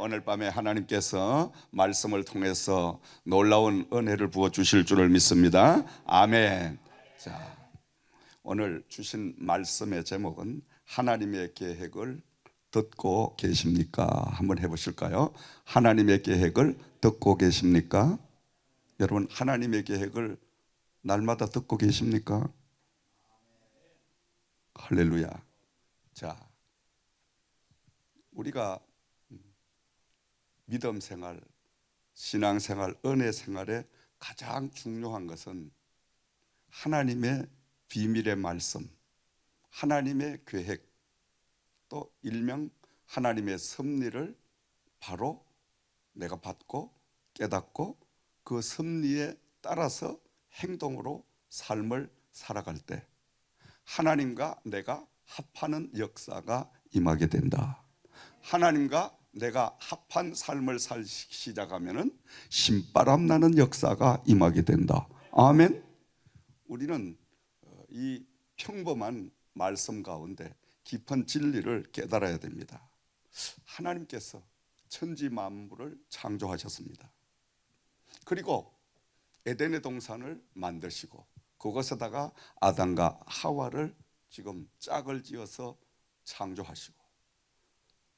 오늘 밤에 하나님께서 말씀을 통해서 놀라운 은혜를 부어 주실 줄을 믿습니다. 아멘. 자, 오늘 주신 말씀의 제목은 하나님의 계획을 듣고 계십니까? 한번 해보실까요? 하나님의 계획을 듣고 계십니까? 여러분, 하나님의 계획을 날마다 듣고 계십니까? 할렐루야. 자, 우리가 믿음 생활, 신앙 생활, 은혜 생활에 가장 중요한 것은 하나님의 비밀의 말씀, 하나님의 계획, 또 일명 하나님의 섭리를 바로 내가 받고 깨닫고 그 섭리에 따라서 행동으로 삶을 살아갈 때 하나님과 내가 합하는 역사가 임하게 된다. 하나님과 내가 합한 삶을 살기 시작하면 신바람 나는 역사가 임하게 된다. 아멘. 우리는 이 평범한 말씀 가운데 깊은 진리를 깨달아야 됩니다. 하나님께서 천지 만물을 창조하셨습니다. 그리고 에덴의 동산을 만드시고 그것에다가 아담과 하와를 지금 짝을 지어서 창조하시고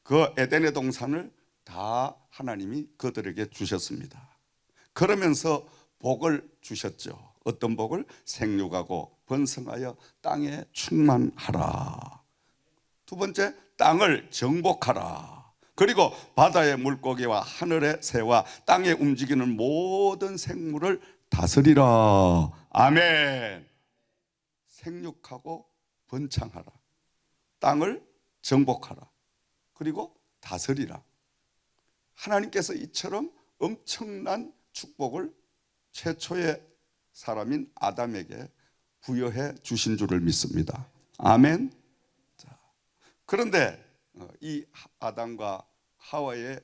그 에덴의 동산을 다 하나님이 그들에게 주셨습니다. 그러면서 복을 주셨죠. 어떤 복을? 생육하고 번성하여 땅에 충만하라. 두 번째, 땅을 정복하라. 그리고 바다의 물고기와 하늘의 새와 땅에 움직이는 모든 생물을 다스리라. 아멘. 생육하고 번창하라. 땅을 정복하라. 그리고 다스리라. 하나님께서 이처럼 엄청난 축복을 최초의 사람인 아담에게 부여해 주신 줄을 믿습니다. 아멘. 자, 그런데 이 아담과 하와의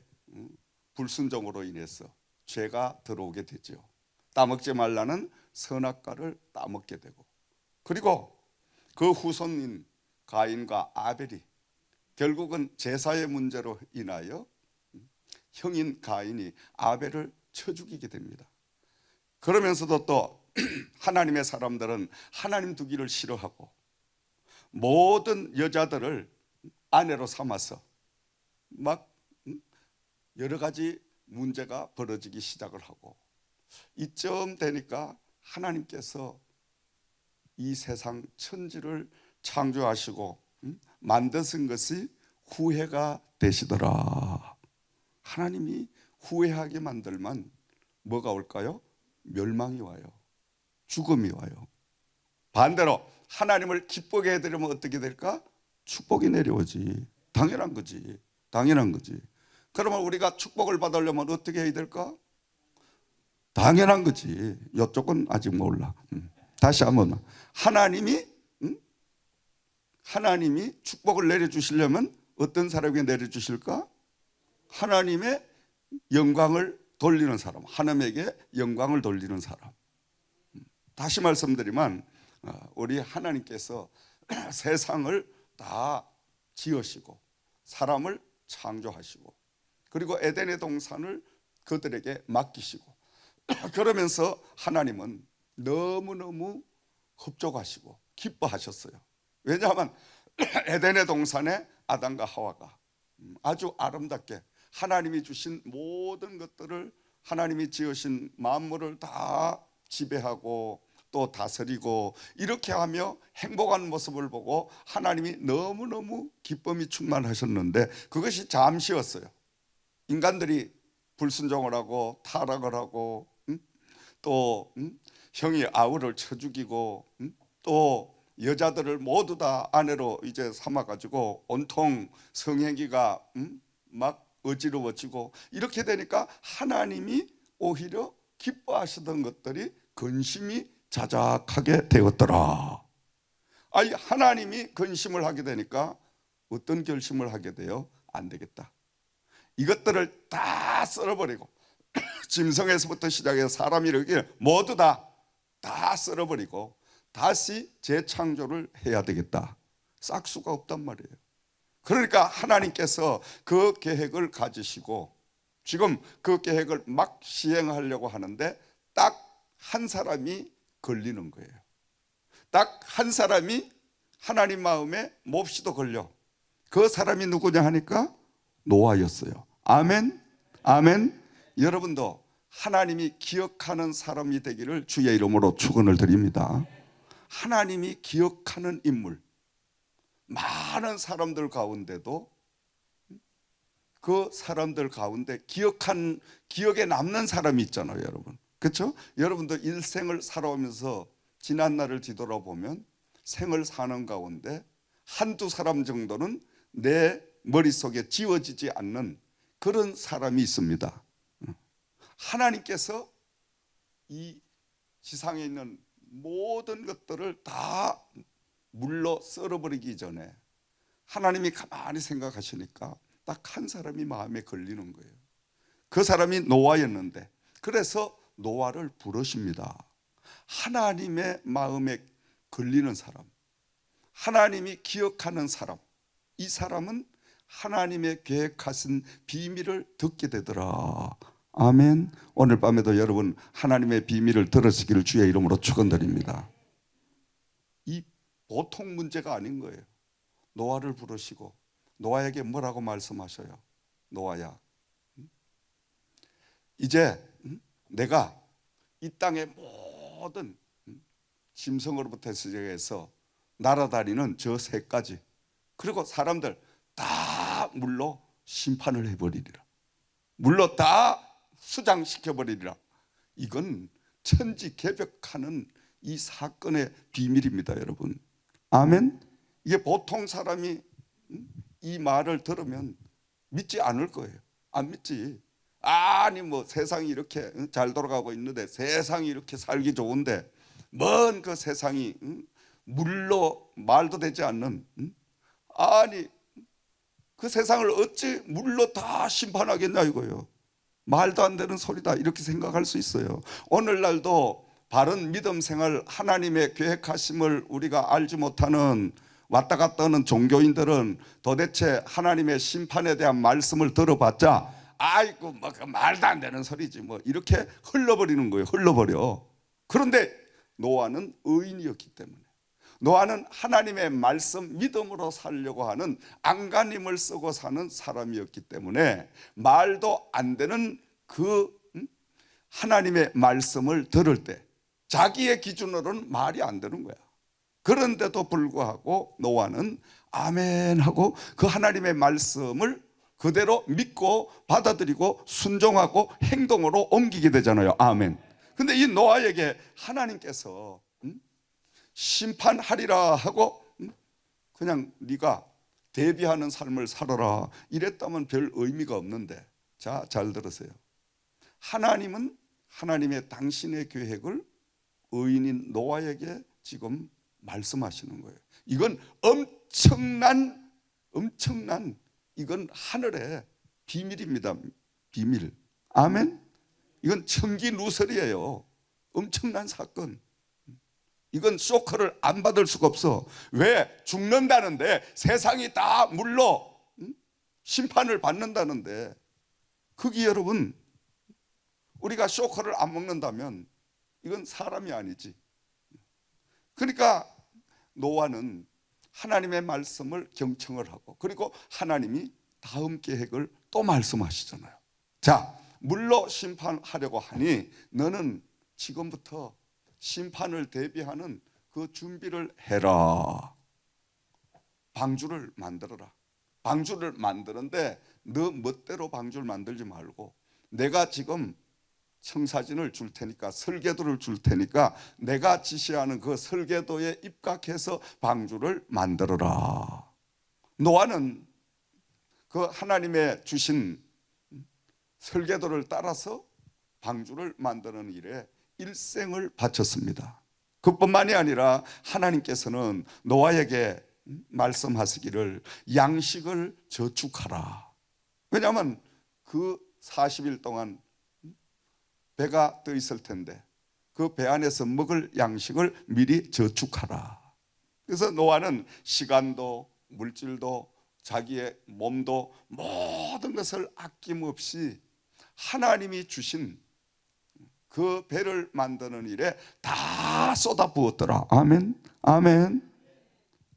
불순종으로 인해서 죄가 들어오게 되죠. 따먹지 말라는 선악과를 따먹게 되고, 그리고 그 후손인 가인과 아벨이 결국은 제사의 문제로 인하여 형인 가인이 아벨을 쳐 죽이게 됩니다. 그러면서도 또 하나님의 사람들은 하나님 두기를 싫어하고 모든 여자들을 아내로 삼아서 막 여러 가지 문제가 벌어지기 시작을 하고, 이쯤 되니까 하나님께서 이 세상 천지를 창조하시고 만드신 것이 후회가 되시더라. 하나님이 후회하게 만들면 뭐가 올까요? 멸망이 와요. 죽음이 와요. 반대로 하나님을 기쁘게 해드리면 어떻게 될까? 축복이 내려오지. 당연한 거지. 당연한 거지. 그러면 우리가 축복을 받으려면 어떻게 해야 될까? 당연한 거지. 이쪽은 아직 몰라. 다시 한번. 하나님이 축복을 내려주시려면 어떤 사람에게 내려주실까? 하나님의 영광을 돌리는 사람, 하나님에게 영광을 돌리는 사람. 다시 말씀드리면 우리 하나님께서 세상을 다 지으시고 사람을 창조하시고 그리고 에덴의 동산을 그들에게 맡기시고 그러면서 하나님은 너무너무 흡족하시고 기뻐하셨어요. 왜냐하면 에덴의 동산에 아담과 하와가 아주 아름답게 하나님이 주신 모든 것들을, 하나님이 지으신 만물을 다 지배하고 또 다스리고 이렇게 하며 행복한 모습을 보고 하나님이 너무너무 기쁨이 충만하셨는데 그것이 잠시였어요. 인간들이 불순종을 하고 타락을 하고 또 형이 아우를 쳐 죽이고 또 여자들을 모두 다 아내로 이제 삼아가지고 온통 성행위가 막 어지러워지고 이렇게 되니까 하나님이 오히려 기뻐하시던 것들이 근심이 자작하게 되었더라. 아니, 하나님이 근심을 하게 되니까 어떤 결심을 하게 돼요? 안 되겠다. 이것들을 다 썰어버리고 짐승에서부터 시작해서 사람이 이렇게 모두 다 썰어버리고 다시 재창조를 해야 되겠다. 싹수가 없단 말이에요. 그러니까 하나님께서 그 계획을 가지시고 지금 그 계획을 막 시행하려고 하는데 딱 한 사람이 걸리는 거예요. 딱 한 사람이 하나님 마음에 몹시도 걸려. 그 사람이 누구냐 하니까 노아였어요. 아멘. 아멘. 여러분도 하나님이 기억하는 사람이 되기를 주의 이름으로 축원을 드립니다. 하나님이 기억하는 인물, 많은 사람들 가운데도 그 사람들 가운데 기억에 남는 사람이 있잖아요, 여러분. 그렇죠? 여러분도 일생을 살아오면서 지난 날을 뒤돌아보면 생을 사는 가운데 한두 사람 정도는 내 머릿속에 지워지지 않는 그런 사람이 있습니다. 하나님께서 이 지상에 있는 모든 것들을 다 물로 썰어버리기 전에 하나님이 가만히 생각하시니까 딱 한 사람이 마음에 걸리는 거예요. 그 사람이 노아였는데 그래서 노아를 부르십니다. 하나님의 마음에 걸리는 사람, 하나님이 기억하는 사람, 이 사람은 하나님의 계획하신 비밀을 듣게 되더라. 아멘. 오늘 밤에도 여러분 하나님의 비밀을 들으시기를 주의 이름으로 축원드립니다. 이 보통 문제가 아닌 거예요. 노아를 부르시고 노아에게 뭐라고 말씀하셔요? 노아야, 이제 내가 이 땅의 모든 짐승으로부터 시작해서 날아다니는 저 새까지 그리고 사람들 다 물로 심판을 해버리리라. 물로 다 수장시켜버리리라. 이건 천지개벽하는 이 사건의 비밀입니다, 여러분. 아멘. 이게 보통 사람이 이 말을 들으면 믿지 않을 거예요. 안 믿지. 아니 뭐 세상이 이렇게 잘 돌아가고 있는데, 세상이 이렇게 살기 좋은데 먼 그 세상이 물로 말도 되지 않는, 아니 그 세상을 어찌 물로 다 심판하겠냐 이거예요. 말도 안 되는 소리다 이렇게 생각할 수 있어요. 오늘날도 바른 믿음 생활, 하나님의 계획하심을 우리가 알지 못하는 왔다 갔다 하는 종교인들은 도대체 하나님의 심판에 대한 말씀을 들어봤자 아이고 뭐 그 말도 안 되는 소리지 뭐 이렇게 흘러버리는 거예요. 흘러버려. 그런데 노아는 의인이었기 때문에, 노아는 하나님의 말씀 믿음으로 살려고 하는 안간힘을 쓰고 사는 사람이었기 때문에 말도 안 되는 그 하나님의 말씀을 들을 때 자기의 기준으로는 말이 안 되는 거야. 그런데도 불구하고 노아는 아멘 하고 그 하나님의 말씀을 그대로 믿고 받아들이고 순종하고 행동으로 옮기게 되잖아요. 아멘. 근데 이 노아에게 하나님께서 심판하리라 하고 그냥 네가 대비하는 삶을 살아라 이랬다면 별 의미가 없는데, 자, 잘 들으세요. 하나님은 하나님의 당신의 계획을 의인인 노아에게 지금 말씀하시는 거예요. 이건 엄청난 이건 하늘의 비밀입니다. 비밀. 아멘. 이건 천기 누설이에요. 엄청난 사건. 이건 쇼크를 안 받을 수가 없어. 왜? 죽는다는데, 세상이 다 물로 심판을 받는다는데, 그게 여러분 우리가 쇼크를 안 먹는다면 이건 사람이 아니지. 그러니까 노아는 하나님의 말씀을 경청을 하고, 그리고 하나님이 다음 계획을 또 말씀하시잖아요. 자, 물로 심판하려고 하니 너는 지금부터 심판을 대비하는 그 준비를 해라. 방주를 만들어라. 방주를 만드는데 너 멋대로 방주를 만들지 말고 내가 지금 청사진을 줄 테니까, 설계도를 줄 테니까 내가 지시하는 그 설계도에 입각해서 방주를 만들어라. 노아는 그 하나님의 주신 설계도를 따라서 방주를 만드는 일에 일생을 바쳤습니다. 그뿐만이 아니라 하나님께서는 노아에게 말씀하시기를 양식을 저축하라. 왜냐하면 그 40일 동안 배가 떠 있을 텐데 그 배 안에서 먹을 양식을 미리 저축하라. 그래서 노아는 시간도 물질도 자기의 몸도 모든 것을 아낌없이 하나님이 주신 그 배를 만드는 일에 다 쏟아부었더라. 아멘. 아멘.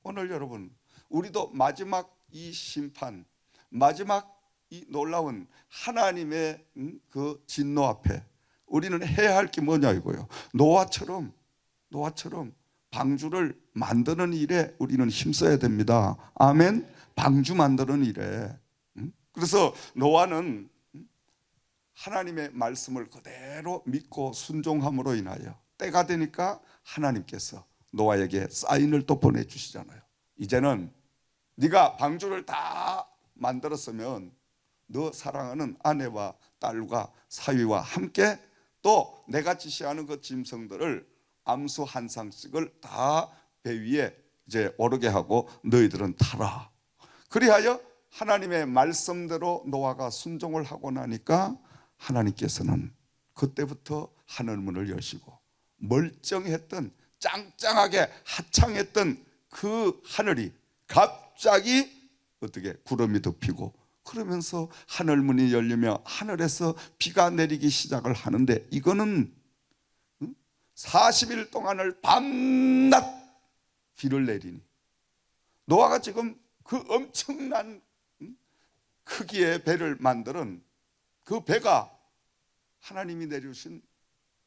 오늘 여러분, 우리도 마지막 이 심판, 마지막 이 놀라운 하나님의 그 진노 앞에 우리는 해야 할 게 뭐냐 이거예요. 노아처럼 방주를 만드는 일에 우리는 힘써야 됩니다. 아멘. 방주 만드는 일에. 그래서 노아는 하나님의 말씀을 그대로 믿고 순종함으로 인하여 때가 되니까 하나님께서 노아에게 사인을 또 보내주시잖아요. 이제는 네가 방주를 다 만들었으면 너 사랑하는 아내와 딸과 사위와 함께 또 내가 지시하는 그 짐승들을 암수 한 쌍씩을 다 배 위에 이제 오르게 하고 너희들은 타라. 그리하여 하나님의 말씀대로 노아가 순종을 하고 나니까 하나님께서는 그때부터 하늘문을 여시고 멀쩡했던 짱짱하게 하창했던 그 하늘이 갑자기 어떻게 구름이 덮이고 그러면서 하늘문이 열리며 하늘에서 비가 내리기 시작을 하는데 이거는 40일 동안을 밤낮 비를 내리니 노아가 지금 그 엄청난 크기의 배를 만드는 그 배가 하나님이 내려주신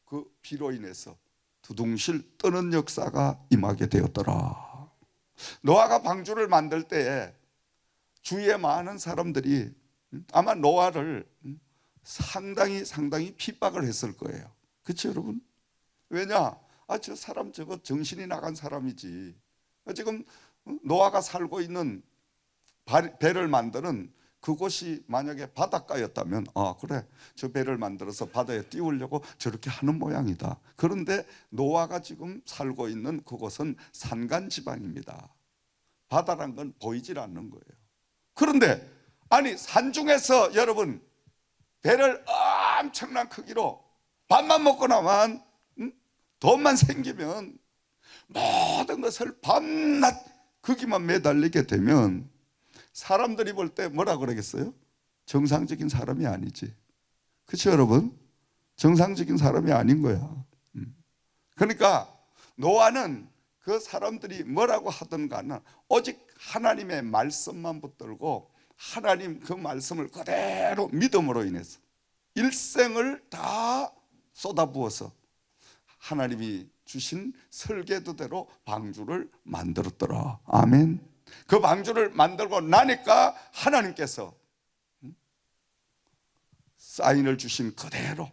그 비로 인해서 두둥실 떠는 역사가 임하게 되었더라. 노아가 방주를 만들 때에 주위에 많은 사람들이 아마 노아를 상당히 핍박을 했을 거예요. 그렇죠 여러분? 왜냐? 저 사람 저거 정신이 나간 사람이지. 지금 노아가 살고 있는 배를 만드는 그곳이 만약에 바닷가였다면 그래 저 배를 만들어서 바다에 띄우려고 저렇게 하는 모양이다. 그런데 노아가 지금 살고 있는 그곳은 산간 지방입니다. 바다란 건 보이질 않는 거예요. 그런데 아니 산중에서 여러분 배를 엄청난 크기로 밥만 먹고 나면 돈만 생기면 모든 것을 밤낮 거기만 매달리게 되면 사람들이 볼 때 뭐라 그러겠어요? 정상적인 사람이 아니지. 그렇죠 여러분? 정상적인 사람이 아닌 거야. 그러니까 노아는 그 사람들이 뭐라고 하든 간에 오직 하나님의 말씀만 붙들고 하나님 그 말씀을 그대로 믿음으로 인해서 일생을 다 쏟아부어서 하나님이 주신 설계도대로 방주를 만들었더라. 아멘. 그 방주를 만들고 나니까 하나님께서 사인을 주신 그대로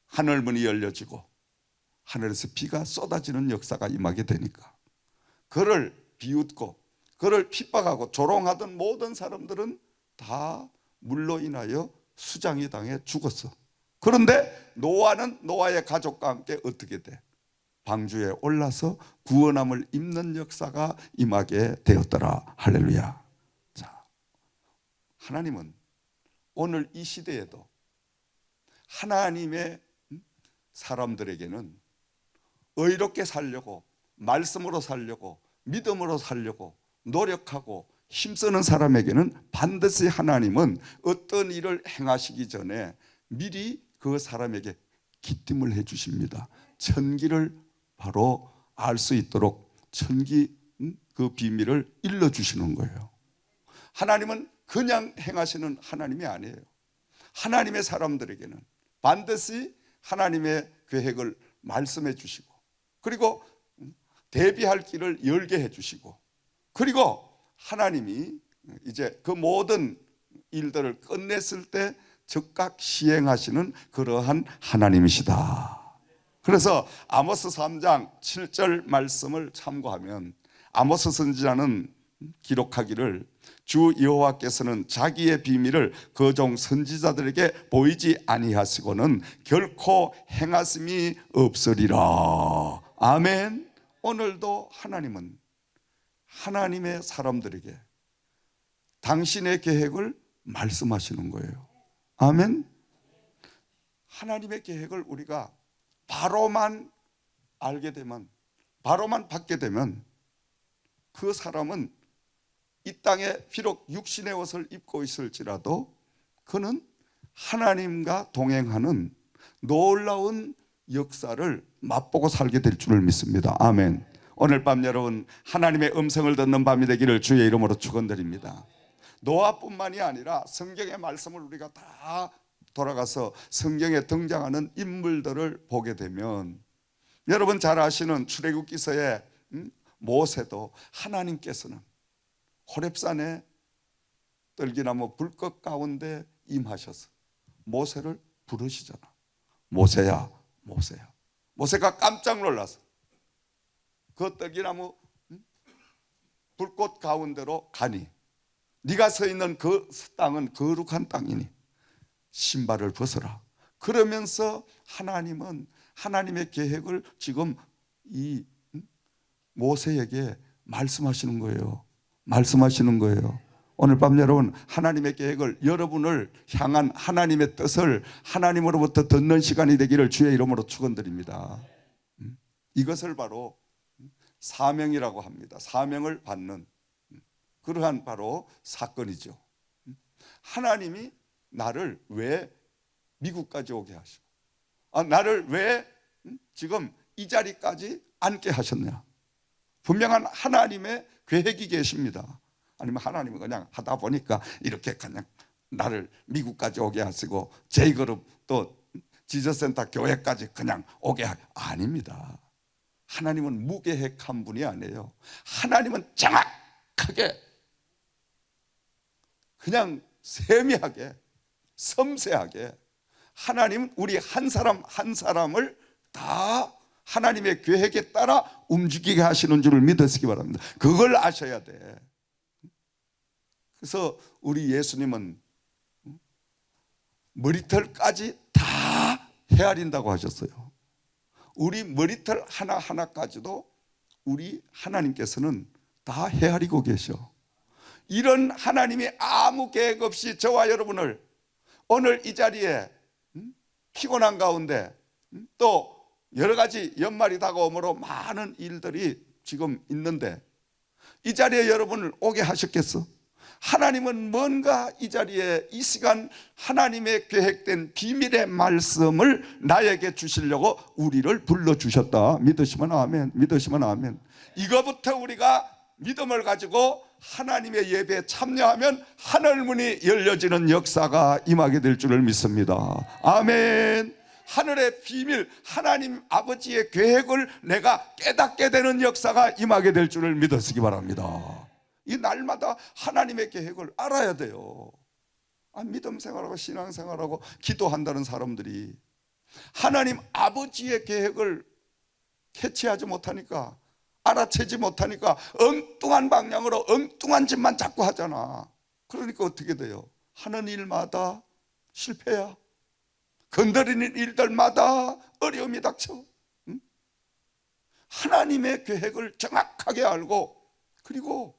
하늘문이 열려지고 하늘에서 비가 쏟아지는 역사가 임하게 되니까 그를 비웃고 그를 핍박하고 조롱하던 모든 사람들은 다 물로 인하여 수장이 당해 죽었어. 그런데 노아는 노아의 가족과 함께 어떻게 돼? 방주에 올라서 구원함을 입는 역사가 임하게 되었더라. 할렐루야. 자, 하나님은 오늘 이 시대에도 하나님의 사람들에게는 의롭게 살려고 말씀으로 살려고 믿음으로 살려고 노력하고 힘쓰는 사람에게는 반드시 하나님은 어떤 일을 행하시기 전에 미리 그 사람에게 기쁨을 해 주십니다. 천기를 바로 알 수 있도록 천기 그 비밀을 일러 주시는 거예요. 하나님은 그냥 행하시는 하나님이 아니에요. 하나님의 사람들에게는 반드시 하나님의 계획을 말씀해 주시고 그리고 대비할 길을 열게 해 주시고 그리고 하나님이 이제 그 모든 일들을 끝냈을 때 즉각 시행하시는 그러한 하나님이시다. 그래서 아모스 3장 7절 말씀을 참고하면 아모스 선지자는 기록하기를 주 여호와께서는 자기의 비밀을 그 종 선지자들에게 보이지 아니하시고는 결코 행하심이 없으리라. 아멘. 오늘도 하나님은 하나님의 사람들에게 당신의 계획을 말씀하시는 거예요. 아멘. 하나님의 계획을 우리가 바로만 알게 되면 바로만 받게 되면 그 사람은 이 땅에 비록 육신의 옷을 입고 있을지라도 그는 하나님과 동행하는 놀라운 역사를 맛보고 살게 될 줄을 믿습니다. 아멘. 오늘 밤 여러분 하나님의 음성을 듣는 밤이 되기를 주의 이름으로 축원드립니다. 노아뿐만이 아니라 성경의 말씀을 우리가 다 돌아가서 성경에 등장하는 인물들을 보게 되면 여러분 잘 아시는 출애굽기서에 모세도 하나님께서는 호렙산에 떨기나무 불꽃 가운데 임하셔서 모세를 부르시잖아. 모세야, 모세야. 모세가 깜짝 놀라서 그 떨기나무 불꽃 가운데로 가니 네가 서 있는 그 땅은 거룩한 땅이니 신발을 벗어라. 그러면서 하나님은 하나님의 계획을 지금 이 모세에게 말씀하시는 거예요. 말씀하시는 거예요. 오늘 밤 여러분 하나님의 계획을, 여러분을 향한 하나님의 뜻을 하나님으로부터 듣는 시간이 되기를 주의 이름으로 축원드립니다. 이것을 바로 사명이라고 합니다. 사명을 받는 그러한 바로 사건이죠. 하나님이 나를 왜 미국까지 오게 하시고 나를 왜 지금 이 자리까지 앉게 하셨냐. 분명한 하나님의 계획이 계십니다. 아니면 하나님은 그냥 하다 보니까 이렇게 그냥 나를 미국까지 오게 하시고 제이그룹 또 지저센터 교회까지 그냥 오게 아닙니다. 하나님은 무계획한 분이 아니에요. 하나님은 정확하게 그냥 세미하게 섬세하게 하나님은 우리 한 사람 한 사람을 다 하나님의 계획에 따라 움직이게 하시는 줄을 믿으시기 바랍니다. 그걸 아셔야 돼. 그래서 우리 예수님은 머리털까지 다 헤아린다고 하셨어요. 우리 머리털 하나하나까지도 우리 하나님께서는 다 헤아리고 계셔. 이런 하나님이 아무 계획 없이 저와 여러분을 오늘 이 자리에 피곤한 가운데 또 여러 가지 연말이 다가오므로 많은 일들이 지금 있는데 이 자리에 여러분을 오게 하셨겠어? 하나님은 뭔가 이 자리에 이 시간 하나님의 계획된 비밀의 말씀을 나에게 주시려고 우리를 불러주셨다. 믿으시면 아멘. 믿으시면 아멘. 이거부터 우리가 믿음을 가지고 하나님의 예배에 참여하면 하늘문이 열려지는 역사가 임하게 될 줄을 믿습니다. 아멘. 하늘의 비밀, 하나님 아버지의 계획을 내가 깨닫게 되는 역사가 임하게 될 줄을 믿으시기 바랍니다. 이 날마다 하나님의 계획을 알아야 돼요. 믿음 생활하고 신앙 생활하고 기도한다는 사람들이 하나님 아버지의 계획을 캐치하지 못하니까, 알아채지 못하니까 엉뚱한 방향으로 엉뚱한 짓만 자꾸 하잖아. 그러니까 어떻게 돼요? 하는 일마다 실패야. 건드리는 일들마다 어려움이 닥쳐. 하나님의 계획을 정확하게 알고 그리고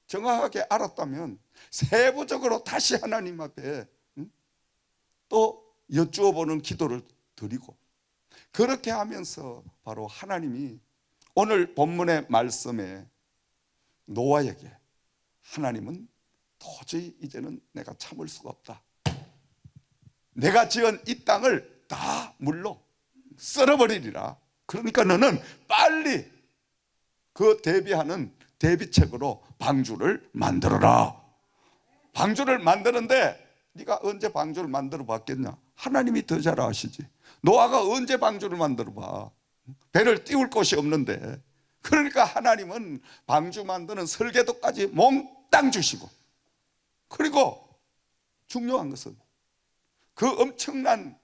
정확하게 알았다면 세부적으로 다시 하나님 앞에 또 여쭈어 보는 기도를 드리고 그렇게 하면서 바로 하나님이 오늘 본문의 말씀에 노아에게 하나님은 도저히 이제는 내가 참을 수가 없다. 내가 지은 이 땅을 다 물로 썰어버리리라. 그러니까 너는 빨리 그 대비하는 대비책으로 방주를 만들어라. 방주를 만드는데 네가 언제 방주를 만들어 봤겠냐? 하나님이 더 잘 아시지. 노아가 언제 방주를 만들어 봐? 배를 띄울 곳이 없는데. 그러니까 하나님은 방주 만드는 설계도까지 몽땅 주시고, 그리고 중요한 것은 그 엄청난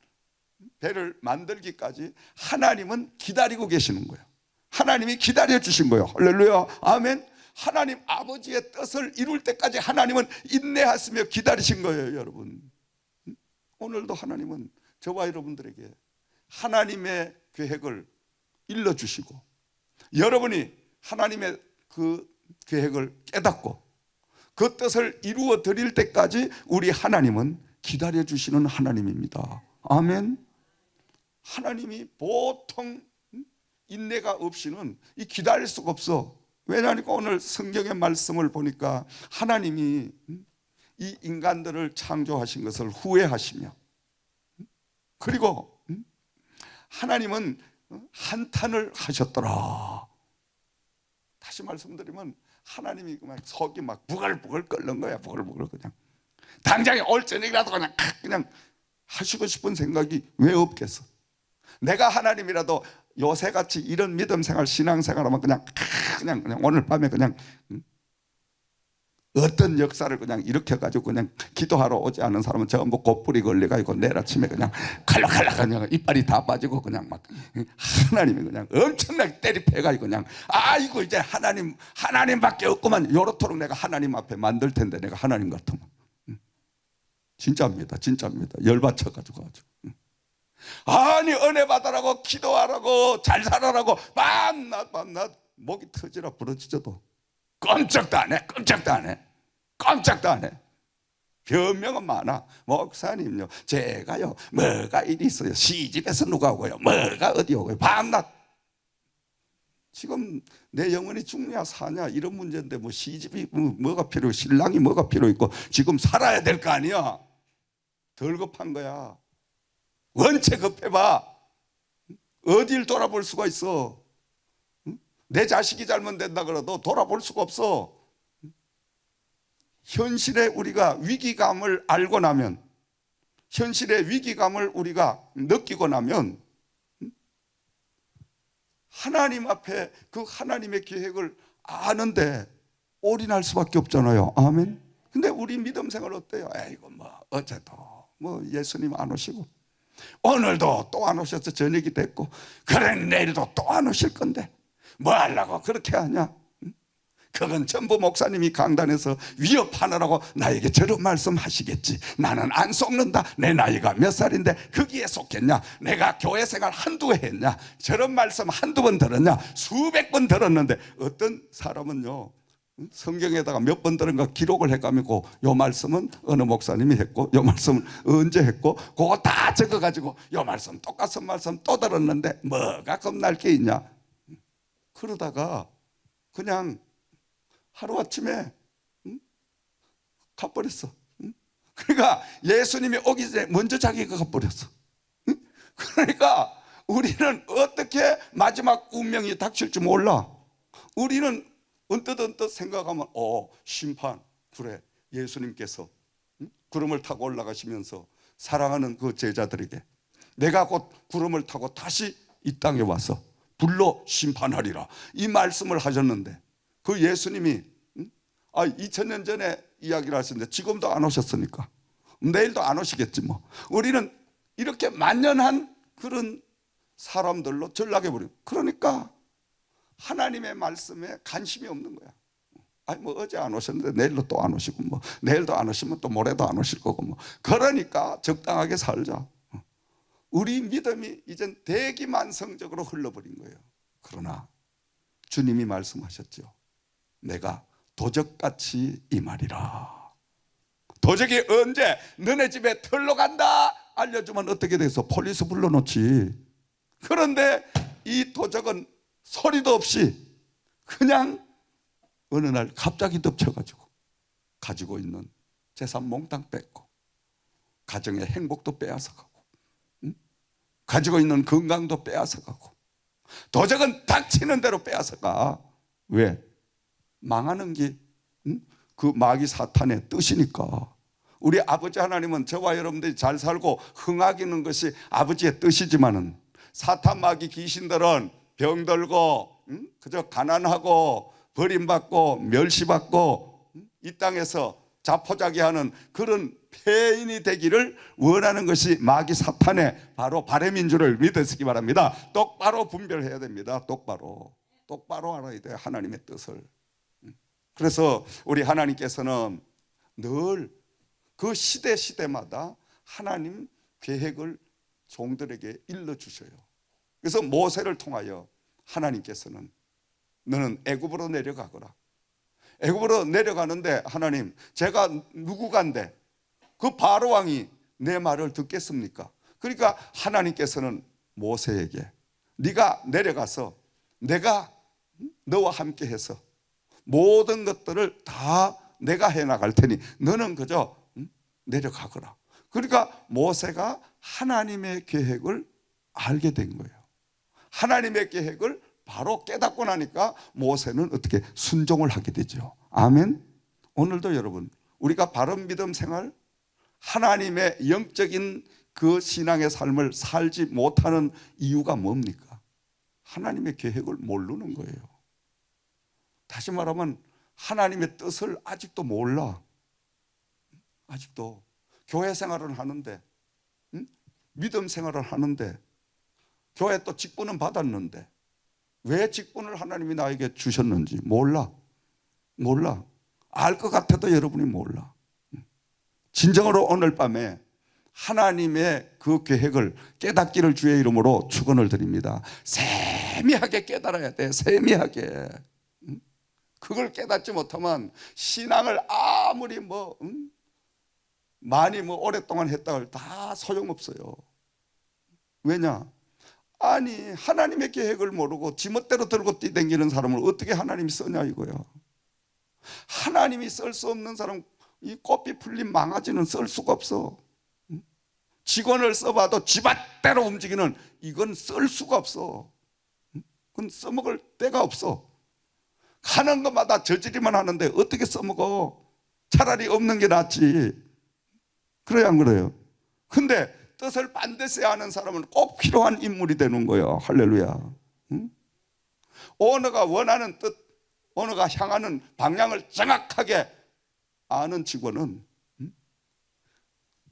배를 만들기까지 하나님은 기다리고 계시는 거예요. 하나님이 기다려 주신 거예요. 할렐루야. 아멘. 하나님 아버지의 뜻을 이룰 때까지 하나님은 인내하시며 기다리신 거예요, 여러분. 오늘도 하나님은 저와 여러분들에게 하나님의 계획을 일러주시고, 여러분이 하나님의 그 계획을 깨닫고 그 뜻을 이루어 드릴 때까지 우리 하나님은 기다려 주시는 하나님입니다. 아멘. 하나님이 보통 인내가 없이는 이 기다릴 수가 없어. 왜냐하니까 오늘 성경의 말씀을 보니까 하나님이 이 인간들을 창조하신 것을 후회하시며, 그리고 하나님은 한탄을 하셨더라. 다시 말씀드리면 하나님이 막 속이 막 부글부글 끓는 거야. 부글부글. 그냥 당장에 올 저녁이라도 그냥 하시고 싶은 생각이 왜 없겠어? 내가 하나님이라도 요새같이 이런 믿음생활 신앙생활하면 그냥 오늘 밤에 그냥 어떤 역사를 그냥 일으켜가지고 그냥 기도하러 오지 않은 사람은 전부 곧불이 걸려가지고 내일 아침에 그냥 칼락칼락 그냥 이빨이 다 빠지고 그냥 막 하나님이 그냥 엄청나게 때리패가지고 그냥 아이고 이제 하나님밖에 없구만, 요렇도록 내가 하나님 앞에 만들 텐데 내가 하나님 같으면. 진짜입니다. 열받쳐가지고 아주. 아니 은혜 받으라고 기도하라고 잘 살아라고 밤낮 목이 터지라 부러지져도 꼼짝도 안 해. 변명은 많아. 목사님요, 제가요 뭐가 일이 있어요, 시집에서 누가 오고요, 뭐가 어디 오고요, 밤낮. 지금 내 영혼이 죽냐 사냐 이런 문제인데 뭐 시집이 뭐가 필요해, 신랑이 뭐가 필요 있고 지금 살아야 될 거 아니야. 덜 급한 거야. 원체 급해봐. 어딜 돌아볼 수가 있어? 내 자식이 잘못된다 그래도 돌아볼 수가 없어. 현실에 우리가 위기감을 알고 나면, 현실의 위기감을 우리가 느끼고 나면 하나님 앞에 그 하나님의 계획을 아는데 올인할 수밖에 없잖아요. 아멘. 근데 우리 믿음 생활 어때요? 에이고 뭐 어제도 뭐 예수님 안 오시고 오늘도 또 안 오셔서 저녁이 됐고, 그래 내일도 또 안 오실 건데 뭐 하려고 그렇게 하냐? 그건 전부 목사님이 강단에서 위협하느라고 나에게 저런 말씀 하시겠지. 나는 안 속는다. 내 나이가 몇 살인데 거기에 속겠냐? 내가 교회 생활 한두 해 했냐? 저런 말씀 한두 번 들었냐? 수백 번 들었는데 어떤 사람은요 성경에다가 몇 번 들은가 기록을 해가지고 요 말씀은 어느 목사님이 했고 요 말씀은 언제 했고 그거 다 적어가지고 요 말씀 똑같은 말씀 또 들었는데 뭐가 겁날 게 있냐? 그러다가 그냥 하루아침에 가버렸어. 그러니까 예수님이 오기 전에 먼저 자기가 가버렸어. 그러니까 우리는 어떻게 마지막 운명이 닥칠 줄 몰라. 우리는 언뜻 생각하면 심판. 그래, 예수님께서 구름을 타고 올라가시면서 사랑하는 그 제자들에게 내가 곧 구름을 타고 다시 이 땅에 와서 불로 심판하리라 이 말씀을 하셨는데, 그 예수님이 2000년 전에 이야기를 하셨는데 지금도 안 오셨으니까 내일도 안 오시겠지 뭐. 우리는 이렇게 만연한 그런 사람들로 전락해버려요. 그러니까 하나님의 말씀에 관심이 없는 거야. 아니 뭐 어제 안 오셨는데 내일도 또 안 오시고 뭐 내일도 안 오시면 또 모레도 안 오실 거고 뭐. 그러니까 적당하게 살자. 우리 믿음이 이젠 대기만성적으로 흘러버린 거예요. 그러나 주님이 말씀하셨죠. 내가 도적같이 임하리라. 도적이 언제 너네 집에 털러 간다 알려주면 어떻게 돼서 폴리스 불러놓지. 그런데 이 도적은 소리도 없이 그냥 어느 날 갑자기 덮쳐가지고 가지고 있는 재산 몽땅 뺏고 가정의 행복도 빼앗아가고 가지고 있는 건강도 빼앗아가고, 도적은 닥치는 대로 빼앗아가. 왜? 망하는 게 그 마귀 사탄의 뜻이니까. 우리 아버지 하나님은 저와 여러분들이 잘 살고 흥하기는 것이 아버지의 뜻이지만은 사탄 마귀 귀신들은 병들고 그저 가난하고 버림받고 멸시받고 이 땅에서 자포자기하는 그런 폐인이 되기를 원하는 것이 마귀 사탄의 바로 바람인 줄을 믿으시기 바랍니다. 똑바로 분별해야 됩니다. 똑바로 알아야 돼요, 하나님의 뜻을. 그래서 우리 하나님께서는 늘 그 시대마다 하나님 계획을 종들에게 일러주셔요. 그래서 모세를 통하여 하나님께서는 너는 애굽으로 내려가거라. 애굽으로 내려가는데 하나님 제가 누구간데 그 바로 왕이 내 말을 듣겠습니까? 그러니까 하나님께서는 모세에게 네가 내려가서 내가 너와 함께 해서 모든 것들을 다 내가 해나갈 테니 너는 그저 내려가거라. 그러니까 모세가 하나님의 계획을 알게 된 거예요. 하나님의 계획을 바로 깨닫고 나니까 모세는 어떻게 순종을 하게 되죠. 아멘. 오늘도 여러분, 우리가 바른 믿음 생활, 하나님의 영적인 그 신앙의 삶을 살지 못하는 이유가 뭡니까? 하나님의 계획을 모르는 거예요. 다시 말하면 하나님의 뜻을 아직도 몰라. 아직도 교회 생활을 하는데, 믿음 생활을 하는데, 교회 또 직분은 받았는데 왜 직분을 하나님이 나에게 주셨는지 몰라. 알 것 같아도 여러분이 몰라. 진정으로 오늘 밤에 하나님의 그 계획을 깨닫기를 주의 이름으로 축원을 드립니다. 세미하게 깨달아야 돼. 세미하게. 그걸 깨닫지 못하면 신앙을 아무리 많이 오랫동안 했다고 다 소용없어요. 왜냐? 아니 하나님의 계획을 모르고 지멋대로 들고 뛰댕기는 사람을 어떻게 하나님이 쓰냐 이거야. 하나님이 쓸 수 없는 사람, 이 꽃비 풀린 망아지는 쓸 수가 없어. 직원을 써봐도 지멋대로 움직이는 이건 쓸 수가 없어. 그건 써먹을 데가 없어. 가는 것마다 저지리만 하는데 어떻게 써먹어? 차라리 없는 게 낫지. 그래야 안 그래요? 근데 뜻을 반드시 아는 사람은 꼭 필요한 인물이 되는 거예요. 할렐루야. 오너가 원하는 뜻, 오너가 향하는 방향을 정확하게 아는 직원은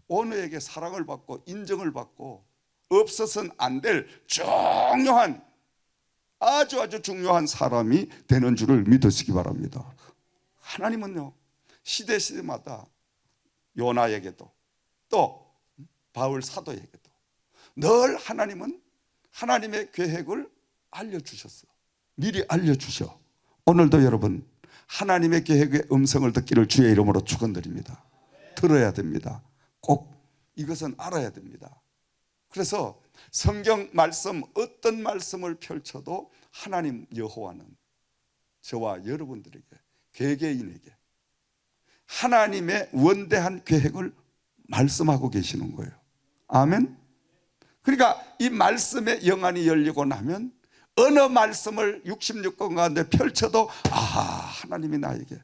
오너에게 사랑을 받고 인정을 받고 없어서는 안 될 중요한, 아주 중요한 사람이 되는 줄을 믿으시기 바랍니다. 하나님은요, 시대마다 요나에게도 또 바울 사도에게도 늘 하나님은 하나님의 계획을 알려주셨어. 미리 알려주셔. 오늘도 여러분 하나님의 계획의 음성을 듣기를 주의 이름으로 축원드립니다. 들어야 됩니다. 꼭 이것은 알아야 됩니다. 그래서 성경 말씀 어떤 말씀을 펼쳐도 하나님 여호와는 저와 여러분들에게, 개개인에게 하나님의 원대한 계획을 말씀하고 계시는 거예요. 아멘. 그러니까 이 말씀의 영안이 열리고 나면 어느 말씀을 66권 가운데 펼쳐도 하나님이 나에게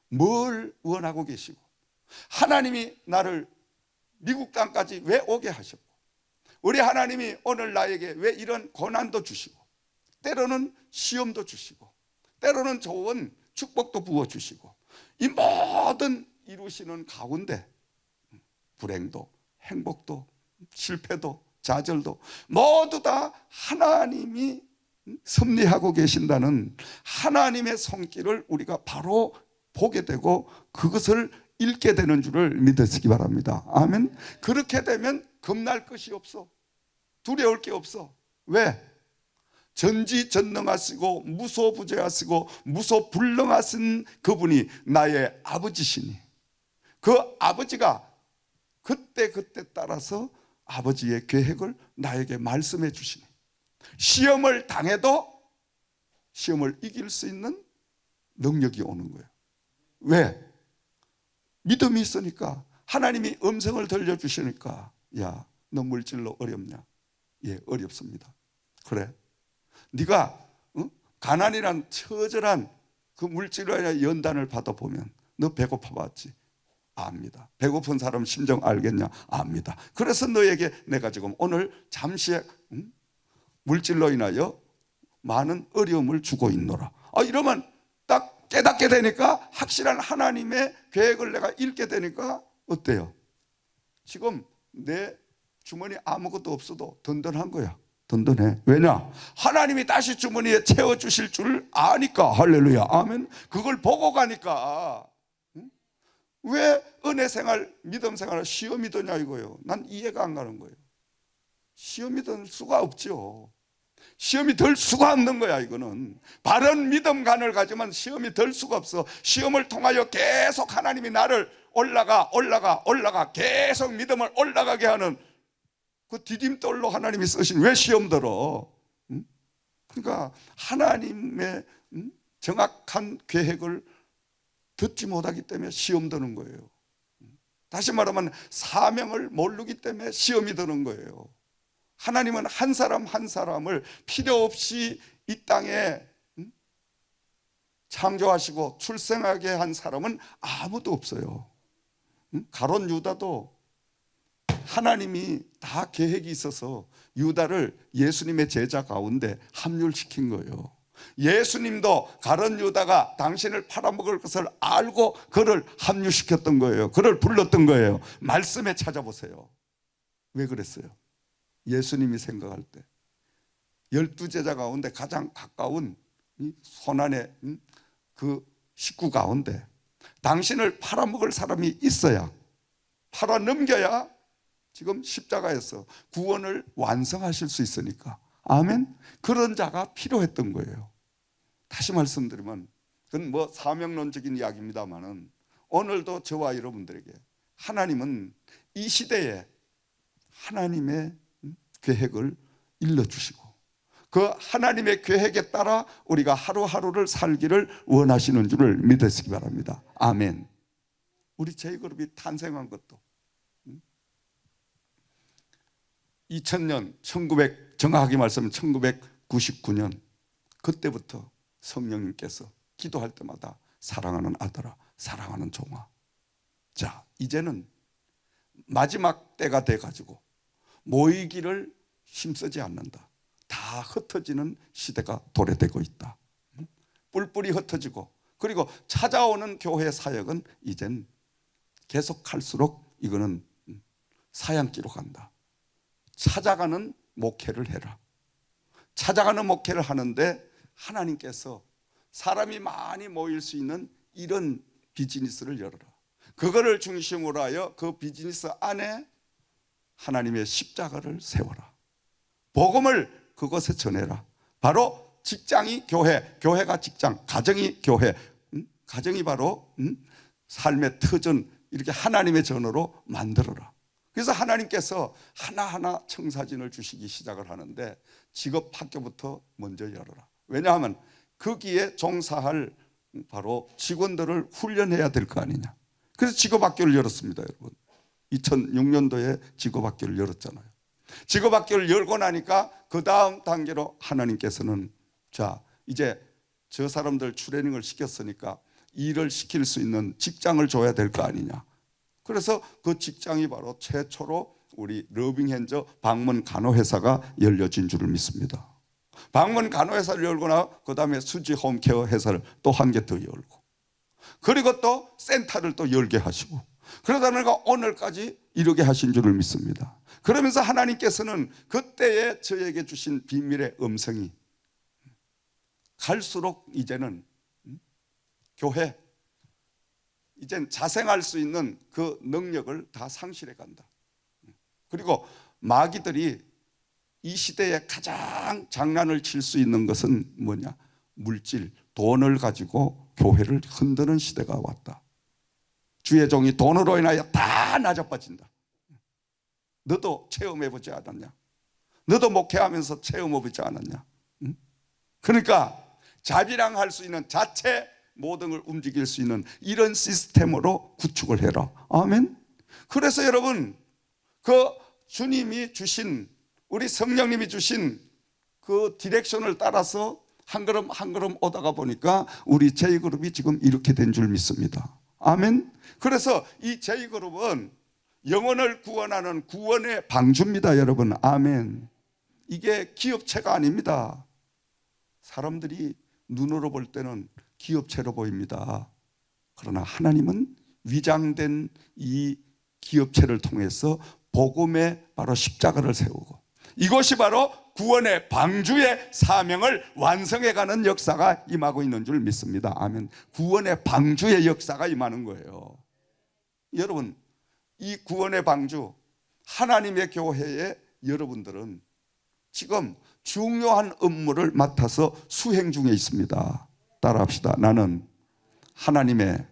뭘 원하고 계시고 하나님이 나를 미국 땅까지 왜 오게 하셨고 우리 하나님이 오늘 나에게 왜 이런 고난도 주시고 때로는 시험도 주시고 때로는 좋은 축복도 부어주시고 이 모든 이루시는 가운데 불행도 행복도 실패도 좌절도 모두 다 하나님이 섭리하고 계신다는 하나님의 손길을 우리가 바로 보게 되고 그것을 읽게 되는 줄을 믿으시기 바랍니다. 아멘. 그렇게 되면 겁날 것이 없어. 두려울 게 없어. 왜? 전지전능하시고 무소부재하시고 무소불능하신 그분이 나의 아버지시니 그 아버지가 그때 따라서 아버지의 계획을 나에게 말씀해 주시니 시험을 당해도 시험을 이길 수 있는 능력이 오는 거예요. 왜? 믿음이 있으니까 하나님이 음성을 들려주시니까 야, 너 물질로 어렵냐? 예, 어렵습니다. 그래? 네가 가난이란 처절한 그 물질로 연단을 받아보면 너 배고파 봤지? 압니다. 배고픈 사람 심정 알겠냐? 압니다. 그래서 너에게 내가 지금 오늘 잠시 물질로 인하여 많은 어려움을 주고 있노라. 이러면 딱 깨닫게 되니까 확실한 하나님의 계획을 내가 읽게 되니까 어때요? 지금 내 주머니 아무것도 없어도 든든한 거야. 든든해. 왜냐? 하나님이 다시 주머니에 채워주실 줄 아니까. 할렐루야. 아멘. 그걸 보고 가니까 왜 은혜 생활, 믿음 생활을 시험이 드냐 이거예요. 난 이해가 안 가는 거예요. 시험이 들 수가 없죠. 시험이 들 수가 없는 거야. 이거는 바른 믿음관을 가지면 시험이 들 수가 없어. 시험을 통하여 계속 하나님이 나를 올라가 계속 믿음을 올라가게 하는 그 디딤돌로 하나님이 쓰신 왜 시험 들어? 그러니까 하나님의 정확한 계획을 듣지 못하기 때문에 시험 드는 거예요. 다시 말하면 사명을 모르기 때문에 시험이 드는 거예요. 하나님은 한 사람 한 사람을 필요 없이 이 땅에 창조하시고 출생하게 한 사람은 아무도 없어요. 가룟 유다도 하나님이 다 계획이 있어서 유다를 예수님의 제자 가운데 합류시킨 거예요. 예수님도 가룟 유다가 당신을 팔아먹을 것을 알고 그를 합류시켰던 거예요. 그를 불렀던 거예요. 말씀에 찾아보세요. 왜 그랬어요? 예수님이 생각할 때 12제자 가운데 가장 가까운 손안의 그 식구 가운데 당신을 팔아먹을 사람이 있어야, 팔아넘겨야 지금 십자가에서 구원을 완성하실 수 있으니까. 아멘. 그런 자가 필요했던 거예요. 다시 말씀드리면 그건 뭐 사명론적인 이야기입니다만은 오늘도 저와 여러분들에게 하나님은 이 시대에 하나님의 계획을 일러주시고 그 하나님의 계획에 따라 우리가 하루하루를 살기를 원하시는 줄을 믿으시기 바랍니다. 아멘. 우리 J그룹이 탄생한 것도 2000년 정확하게 말씀하면 1999년 그때부터 성령님께서 기도할 때마다 사랑하는 아들아, 사랑하는 종아, 자 이제는 마지막 때가 돼가지고 모이기를 힘쓰지 않는다. 다 흩어지는 시대가 도래되고 있다. 뿔뿔이 흩어지고 그리고 찾아오는 교회 사역은 이젠 계속할수록 이거는 사양기로 간다. 찾아가는 목회를 해라. 찾아가는 목회를 하는데 하나님께서 사람이 많이 모일 수 있는 이런 비즈니스를 열어라. 그거를 중심으로 하여 그 비즈니스 안에 하나님의 십자가를 세워라. 복음을 그것에 전해라. 바로 직장이 교회, 교회가 직장, 가정이 교회, 가정이 바로 삶의 터전, 이렇게 하나님의 전으로 만들어라. 그래서 하나님께서 하나하나 청사진을 주시기 시작을 하는데 직업학교부터 먼저 열어라. 왜냐하면 거기에 종사할 바로 직원들을 훈련해야 될 거 아니냐. 그래서 직업학교를 열었습니다, 여러분. 2006년도에 직업학교를 열었잖아요. 직업학교를 열고 나니까 그 다음 단계로 하나님께서는 자 이제 저 사람들 트레이닝을 시켰으니까 일을 시킬 수 있는 직장을 줘야 될 거 아니냐. 그래서 그 직장이 바로 최초로 우리 러빙핸저 방문 간호회사가 열려진 줄을 믿습니다. 방문 간호회사를 열고 나 그 다음에 수지 홈케어 회사를 또 한 개 더 열고 그리고 또 센터를 또 열게 하시고 그러다 보니까 오늘까지 이루게 하신 줄을 믿습니다. 그러면서 하나님께서는 그때에 저에게 주신 비밀의 음성이 갈수록 이제는 교회 이젠 자생할 수 있는 그 능력을 다 상실해 간다. 그리고 마귀들이 이 시대에 가장 장난을 칠 수 있는 것은 뭐냐? 물질, 돈을 가지고 교회를 흔드는 시대가 왔다. 주의 종이 돈으로 인하여 다 낮아빠진다. 너도 체험해보지 않았냐? 너도 목회하면서 체험해보지 않았냐? 그러니까 자비랑할 수 있는 자체 모든 걸 움직일 수 있는 이런 시스템으로 구축을 해라. 아멘. 그래서 여러분 그 주님이 주신 우리 성령님이 주신 그 디렉션을 따라서 한 걸음 한 걸음 오다가 보니까 우리 J그룹이 지금 이렇게 된 줄 믿습니다. 아멘. 그래서 이 J그룹은 영혼을 구원하는 구원의 방주입니다, 여러분. 아멘. 이게 기업체가 아닙니다. 사람들이 눈으로 볼 때는 기업체로 보입니다. 그러나 하나님은 위장된 이 기업체를 통해서 복음의 바로 십자가를 세우고 이것이 바로 구원의 방주의 사명을 완성해가는 역사가 임하고 있는 줄 믿습니다. 아멘. 구원의 방주의 역사가 임하는 거예요. 여러분 이 구원의 방주 하나님의 교회에 여러분들은 지금 중요한 업무를 맡아서 수행 중에 있습니다. 따라합시다. 나는 하나님의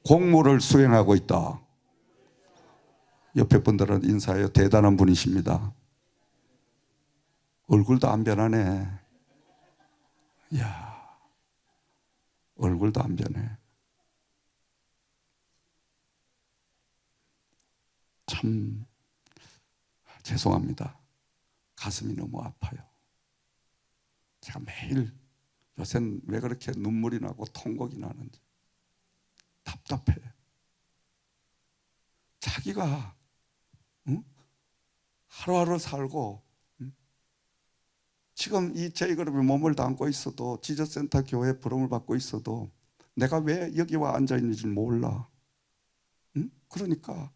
공무를 수행하고 있다. 옆에 분들은 인사해요. 대단한 분이십니다. 얼굴도 안 변하네. 이야. 얼굴도 안 변해. 참 죄송합니다. 가슴이 너무 아파요. 제가 매일 요새는 왜 그렇게 눈물이 나고 통곡이 나는지 답답해. 자기가 하루하루 살고 지금 이 J그룹에 몸을 담고 있어도, 지저센터 교회 부름을 받고 있어도 내가 왜 여기 와 앉아있는지 몰라. 그러니까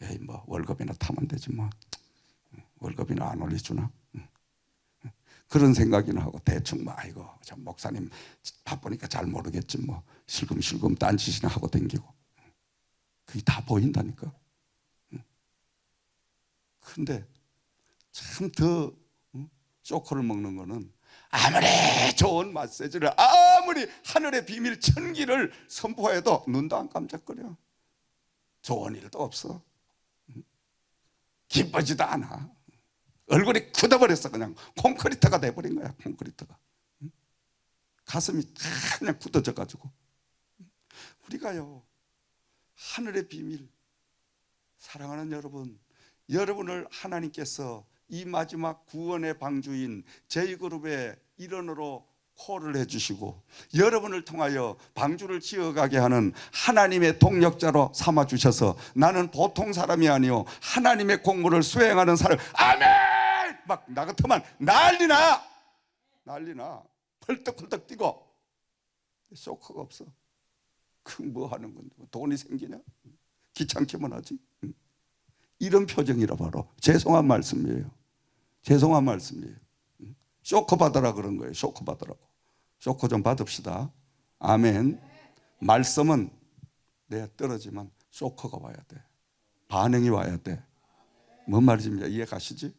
에이 뭐 월급이나 타면 되지 뭐, 월급이나 안 올려주나, 그런 생각이나 하고 대충 뭐 아이고 저 목사님 바쁘니까 잘 모르겠지 뭐 실금실금 딴짓이나 하고 댕기고, 그게 다 보인다니까. 근데 참 더 쇼크를 먹는 거는, 아무리 좋은 메시지를, 아무리 하늘의 비밀 천기를 선포해도 눈도 안 깜짝거려. 좋은 일도 없어. 기쁘지도 않아. 얼굴이 굳어버렸어. 그냥 콘크리트가 돼버린 거야. 콘크리트가. 가슴이 그냥 굳어져 가지고. 우리가요, 하늘의 비밀, 사랑하는 여러분, 여러분을 하나님께서 이 마지막 구원의 방주인 J그룹의 일원으로 콜을 해주시고 여러분을 통하여 방주를 지어가게 하는 하나님의 동력자로 삼아주셔서 나는 보통 사람이 아니요 하나님의 공무를 수행하는 사람, 아멘! 막 나 같으면 난리나 펄떡펄떡 뛰고. 쇼크가 없어. 그 뭐 하는 건데, 돈이 생기냐? 귀찮기만 하지. 이런 표정이라 바로 죄송한 말씀이에요. 죄송한 말씀이에요. 쇼크 받으라 그런 거예요. 쇼크 받으라고. 쇼크 좀 받읍시다. 아멘. 말씀은 내가 떨어지면 쇼크가 와야 돼. 반응이 와야 돼. 뭔 말인지 이해 가시지?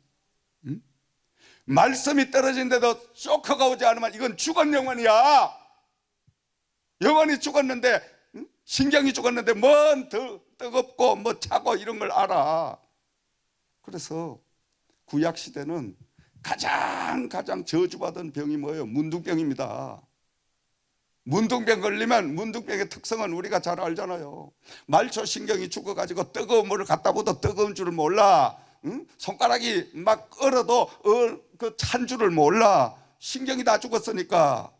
말씀이 떨어진데도 쇼크가 오지 않으면 이건 죽은 영혼이야. 영혼이 죽었는데, 신경이 죽었는데 뭔 뜨겁고 뭐 차고 이런 걸 알아. 그래서 구약 시대는 가장 저주받은 병이 뭐예요? 문둥병입니다. 문둥병 걸리면, 문둥병의 특성은 우리가 잘 알잖아요. 말초 신경이 죽어가지고 뜨거운 물을 갖다 붓도 뜨거운 줄을 몰라. 손가락이 막 얼어도 그 찬 줄을 몰라. 신경이 다 죽었으니까.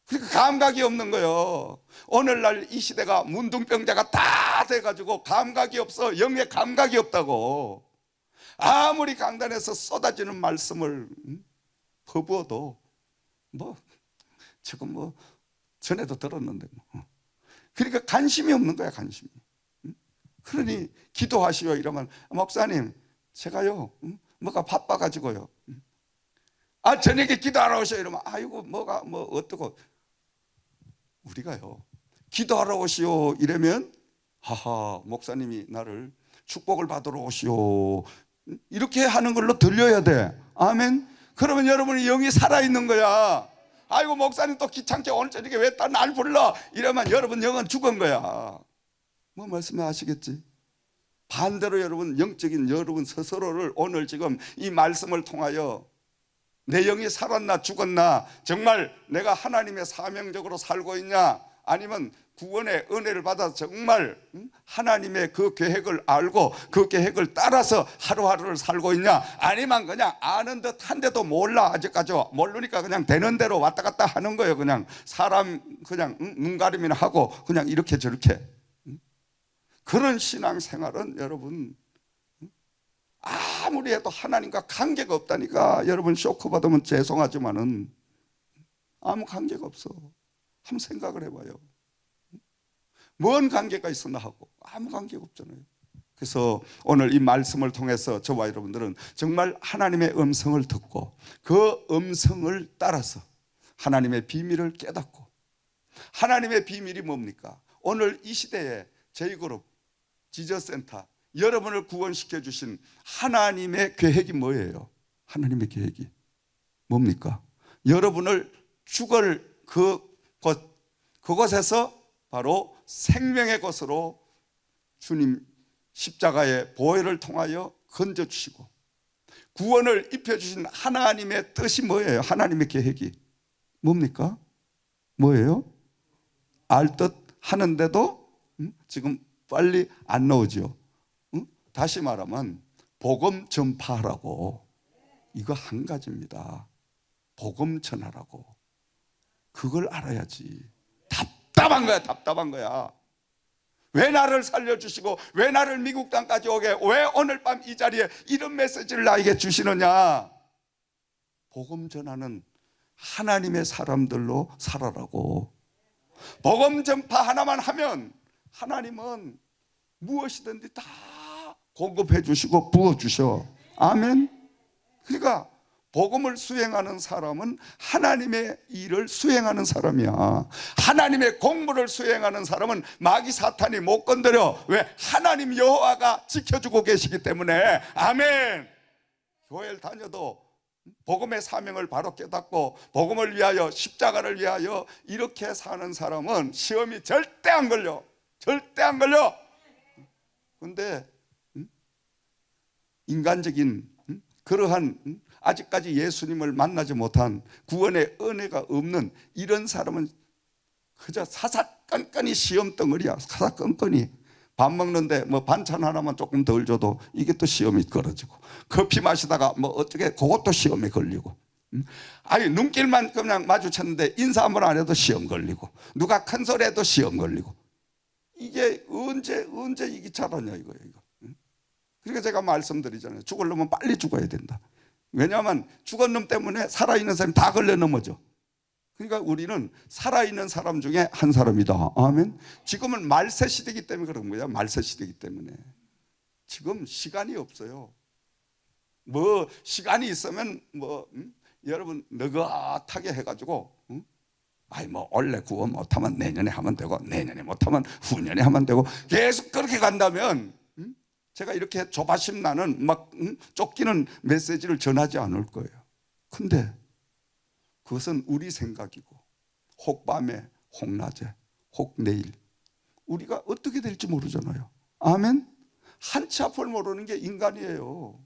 그러니까 감각이 없는 거예요. 오늘날 이 시대가 문둥병자가 다 돼가지고 감각이 없어. 영의 감각이 없다고. 아무리 강단에서 쏟아지는 말씀을 퍼부어도 뭐 지금 뭐 전에도 들었는데 뭐. 그러니까 관심이 없는 거야. 관심이. 그러니 기도하시오 이러면, 목사님 제가요 뭐가 바빠가지고요, 저녁에 기도하러 오셔 이러면, 아이고 뭐가 뭐 어떠고. 우리가요 기도하러 오시오 이러면, 하하 목사님이 나를 축복을 받으러 오시오 이렇게 하는 걸로 들려야 돼. 아멘. 그러면 여러분의 영이 살아있는 거야. 아이고 목사님 또 귀찮게 오늘 저녁에 왜 또 날 불러 이러면 여러분 영은 죽은 거야. 뭐 말씀을 아시겠지? 반대로 여러분 영적인 여러분 스스로를 오늘 지금 이 말씀을 통하여 내 영이 살았나 죽었나, 정말 내가 하나님의 사명적으로 살고 있냐, 아니면 구원의 은혜를 받아 정말 하나님의 그 계획을 알고 그 계획을 따라서 하루하루를 살고 있냐, 아니면 그냥 아는 듯 한데도 몰라. 아직까지 모르니까 그냥 되는 대로 왔다 갔다 하는 거예요. 그냥 사람 그냥 눈가림이나 하고 그냥 이렇게 저렇게. 그런 신앙생활은 여러분 아무리 해도 하나님과 관계가 없다니까. 여러분 쇼크 받으면 죄송하지만은 아무 관계가 없어. 한번 생각을 해봐요. 뭔 관계가 있었나 하고 아무 관계가 없잖아요. 그래서 오늘 이 말씀을 통해서 저와 여러분들은 정말 하나님의 음성을 듣고 그 음성을 따라서 하나님의 비밀을 깨닫고, 하나님의 비밀이 뭡니까? 오늘 이 시대에 J그룹, 지저센터, 여러분을 구원시켜 주신 하나님의 계획이 뭐예요? 하나님의 계획이 뭡니까? 여러분을 죽을 그곳에서 바로 생명의 것으로 주님 십자가의 보혈을 통하여 건져주시고 구원을 입혀주신 하나님의 뜻이 뭐예요? 하나님의 계획이 뭡니까? 뭐예요? 알 듯 하는데도 지금 빨리 안 나오죠. 다시 말하면 복음 전파하라고. 이거 한 가지입니다. 복음 전하라고. 그걸 알아야지. 답답한 거야, 답답한 거야. 왜 나를 살려주시고 왜 나를 미국 땅까지 오게, 왜 오늘 밤 이 자리에 이런 메시지를 나에게 주시느냐. 복음 전하는 하나님의 사람들로 살아라고. 복음 전파 하나만 하면 하나님은 무엇이든지 다 공급해 주시고 부어 주셔. 아멘. 그러니까 복음을 수행하는 사람은 하나님의 일을 수행하는 사람이야. 하나님의 공부를 수행하는 사람은 마귀 사탄이 못 건드려. 왜? 하나님 여호와가 지켜주고 계시기 때문에. 아멘. 교회를 다녀도 복음의 사명을 바로 깨닫고 복음을 위하여, 십자가를 위하여 이렇게 사는 사람은 시험이 절대 안 걸려. 절대 안 걸려. 근데 인간적인 그러한 아직까지 예수님을 만나지 못한, 구원의 은혜가 없는 이런 사람은 그저 사사건건이 시험 덩어리야. 사사건건이. 밥 먹는데 뭐 반찬 하나만 조금 덜 줘도 이게 또 시험이 걸어지고, 커피 마시다가 뭐 어떻게 그것도 시험에 걸리고, 아니 눈길만 그냥 마주쳤는데 인사 한번 안 해도 시험 걸리고, 누가 큰 소리 해도 시험 걸리고. 이게 언제 이게 잘하냐 이거예요, 이거. 그러니까 제가 말씀드리잖아요. 죽으려면 빨리 죽어야 된다. 왜냐하면 죽은 놈 때문에 살아있는 사람이 다 걸려 넘어져. 그러니까 우리는 살아있는 사람 중에 한 사람이다. 아멘. 지금은 말세 시대이기 때문에 그런 거야. 말세 시대이기 때문에. 지금 시간이 없어요. 뭐 시간이 있으면 뭐 여러분 느긋하게 해가지고 아이 뭐 원래 구원 못하면 내년에 하면 되고, 내년에 못하면 후년에 하면 되고, 계속 그렇게 간다면 제가 이렇게 조바심 나는 막 쫓기는 메시지를 전하지 않을 거예요. 근데 그것은 우리 생각이고, 혹 밤에 혹 낮에 혹 내일 우리가 어떻게 될지 모르잖아요. 아멘. 한치 앞을 모르는 게 인간이에요.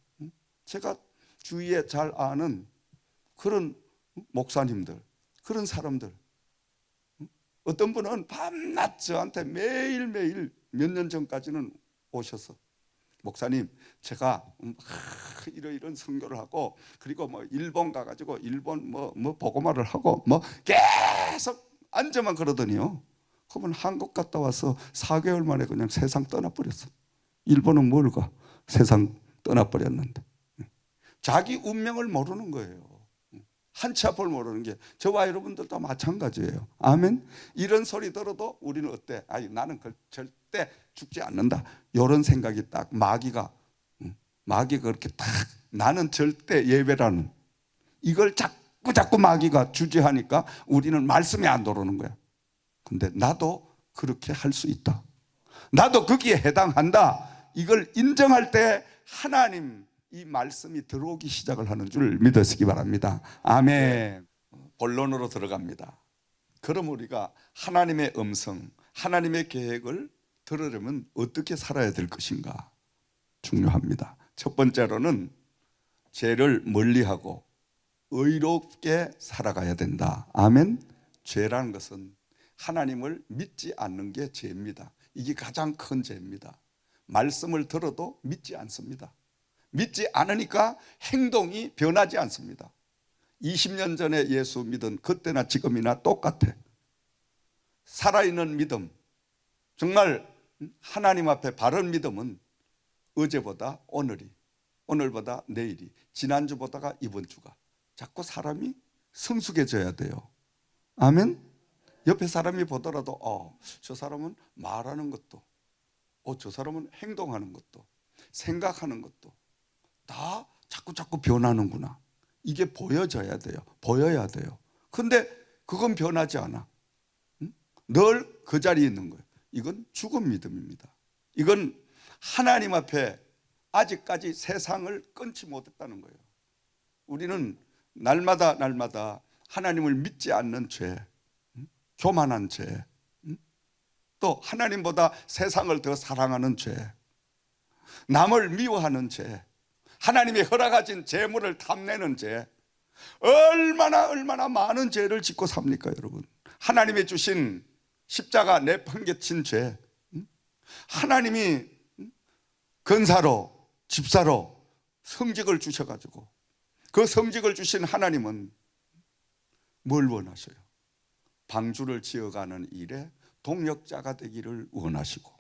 제가 주위에 잘 아는 그런 목사님들, 그런 사람들, 어떤 분은 밤낮 저한테 매일매일 몇 년 전까지는 오셔서, 목사님 제가 이런 선교를 하고, 그리고 뭐 일본 가가지고 일본 뭐 복음화를 하고 뭐 계속 앉아만 그러더니요, 그분 한국 갔다 와서 4개월 만에 그냥 세상 떠나버렸어. 일본은 뭘 가? 세상 떠나버렸는데. 자기 운명을 모르는 거예요. 한치 앞을 모르는 게 저와 여러분들도 마찬가지예요. 아멘. 이런 소리 들어도 우리는 어때? 아니 나는 절대 죽지 않는다. 이런 생각이 딱 마귀가 그렇게 딱, 나는 절대 예배라는 이걸 자꾸 마귀가 주재하니까 우리는 말씀이 안 들어오는 거야. 근데 나도 그렇게 할 수 있다. 나도 거기에 해당한다. 이걸 인정할 때 하나님 이 말씀이 들어오기 시작을 하는 줄 믿으시기 바랍니다. 아멘. 본론으로 들어갑니다. 그럼 우리가 하나님의 음성, 하나님의 계획을 들으려면 어떻게 살아야 될 것인가? 중요합니다. 첫 번째로는 죄를 멀리하고 의롭게 살아가야 된다. 아멘. 죄라는 것은 하나님을 믿지 않는 게 죄입니다. 이게 가장 큰 죄입니다. 말씀을 들어도 믿지 않습니다. 믿지 않으니까 행동이 변하지 않습니다. 20년 전에 예수 믿은 그때나 지금이나 똑같아. 살아있는 믿음, 정말 하나님 앞에 바른 믿음은 어제보다 오늘이, 오늘보다 내일이, 지난주보다가 이번 주가 자꾸 사람이 성숙해져야 돼요. 아멘. 옆에 사람이 보더라도 저 사람은 말하는 것도, 저 사람은 행동하는 것도, 생각하는 것도 다 자꾸 변하는구나. 이게 보여져야 돼요. 보여야 돼요. 근데 그건 변하지 않아. 늘 그 자리에 있는 거예요. 이건 죽은 믿음입니다. 이건 하나님 앞에 아직까지 세상을 끊지 못했다는 거예요. 우리는 날마다 하나님을 믿지 않는 죄, 교만한 죄, 또 하나님보다 세상을 더 사랑하는 죄, 남을 미워하는 죄, 하나님이 허락하신 재물을 탐내는 죄, 얼마나 많은 죄를 짓고 삽니까 여러분. 하나님이 주신 십자가 내팽개친 죄, 하나님이 근사로 집사로 성직을 주셔가지고 그 성직을 주신 하나님은 뭘 원하셔요? 방주를 지어가는 일에 동력자가 되기를 원하시고,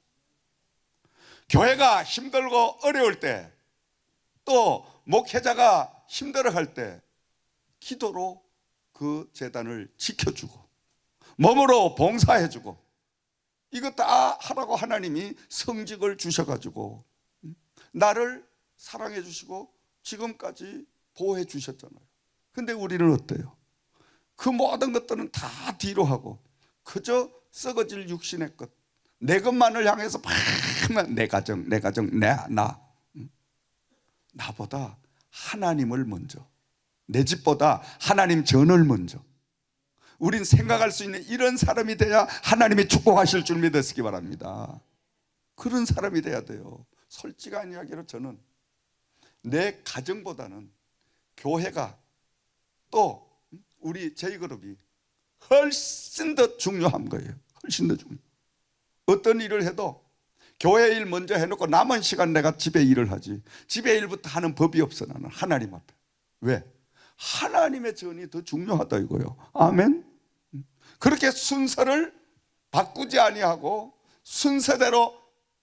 교회가 힘들고 어려울 때, 또 목회자가 힘들어할 때 기도로 그 재단을 지켜주고 몸으로 봉사해주고, 이거 다 하라고 하나님이 성직을 주셔가지고 나를 사랑해 주시고 지금까지 보호해 주셨잖아요. 근데 우리는 어때요? 그 모든 것들은 다 뒤로 하고 그저 썩어질 육신의 것, 내 것만을 향해서 막 내 가정, 나보다 하나님을 먼저, 내 집보다 하나님 전을 먼저. 우린 생각할 수 있는 이런 사람이 돼야 하나님이 축복하실 줄 믿으시기 바랍니다. 그런 사람이 돼야 돼요. 솔직한 이야기로 저는 내 가정보다는 교회가, 또 우리 J그룹이 훨씬 더 중요한 거예요. 훨씬 더 중요해요. 어떤 일을 해도 교회 일 먼저 해놓고 남은 시간 내가 집에 일을 하지, 집에 일부터 하는 법이 없어. 나는 하나님 앞에. 왜? 하나님의 전이 더 중요하다 이거요. 아멘. 그렇게 순서를 바꾸지 아니하고 순서대로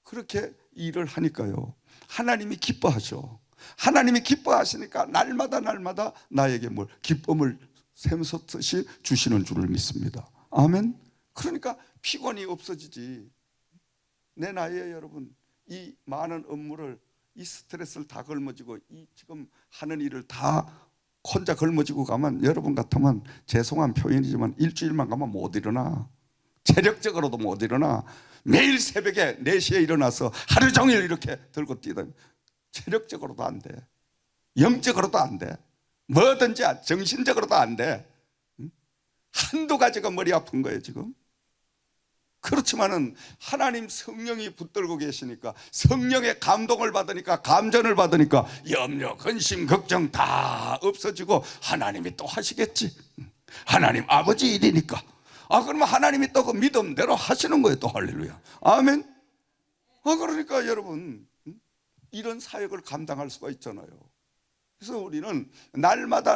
그렇게 일을 하니까요, 하나님이 기뻐하셔. 하나님이 기뻐하시니까 날마다 나에게 뭘 기쁨을 샘솟듯이 주시는 줄을 믿습니다. 아멘. 그러니까 피곤이 없어지지. 내 나이에 여러분, 이 많은 업무를, 이 스트레스를 다 걸머지고 이 지금 하는 일을 다 혼자 걸머지고 가면, 여러분 같으면 죄송한 표현이지만 일주일만 가면 못 일어나. 체력적으로도 못 일어나. 매일 새벽에 4시에 일어나서 하루 종일 이렇게 들고 뛰다 체력적으로도 안 돼, 영적으로도 안 돼, 뭐든지 정신적으로도 안 돼. 한두 가지가 머리 아픈 거예요 지금. 그렇지만은 하나님 성령이 붙들고 계시니까, 성령의 감동을 받으니까, 감전을 받으니까 염려, 근심, 걱정 다 없어지고 하나님이 또 하시겠지. 하나님 아버지 일이니까. 그러면 하나님이 또 그 믿음대로 하시는 거예요. 또 할렐루야. 아멘. 그러니까 여러분, 이런 사역을 감당할 수가 있잖아요. 그래서 우리는 날마다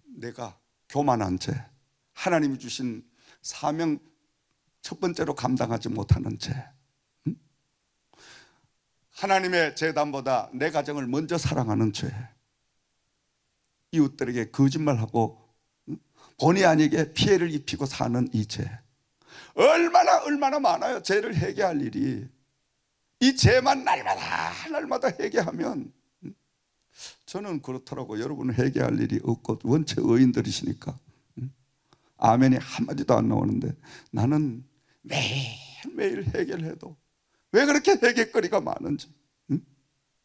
내가 교만한 죄, 하나님이 주신 사명 첫 번째로 감당하지 못하는 죄, 하나님의 재단보다 내 가정을 먼저 사랑하는 죄, 이웃들에게 거짓말하고 본의 아니게 피해를 입히고 사는 이 죄, 얼마나 많아요. 죄를 회개할 일이. 이 죄만 날마다 회개하면, 저는 그렇더라고. 여러분은 회개할 일이 없고 원체 의인들이시니까 아멘이 한마디도 안 나오는데, 나는 매일매일 회개를 해도 왜 그렇게 회개거리가 많은지,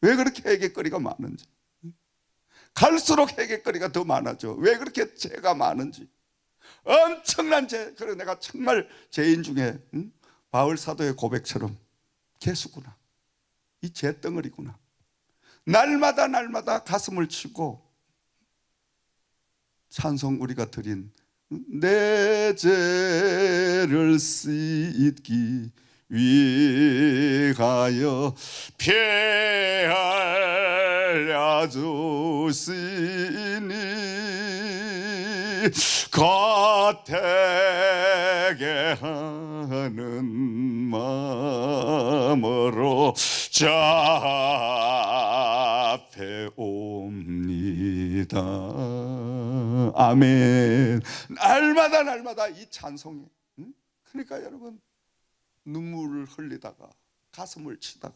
왜 그렇게 회개거리가 많은지, 갈수록 회개거리가 더 많아져. 왜 그렇게 죄가 많은지, 엄청난 죄. 그래 내가 정말 죄인 중에 바울 사도의 고백처럼 개수구나, 이 죄덩어리구나. 날마다 가슴을 치고 찬송 우리가 드린 내 죄를 씻기 위하여 피 흘려 주시니 겉되게 하는 마음으로 저 앞에 옵니다. 아멘. 날마다 이 찬송이. 그러니까 여러분, 눈물을 흘리다가 가슴을 치다가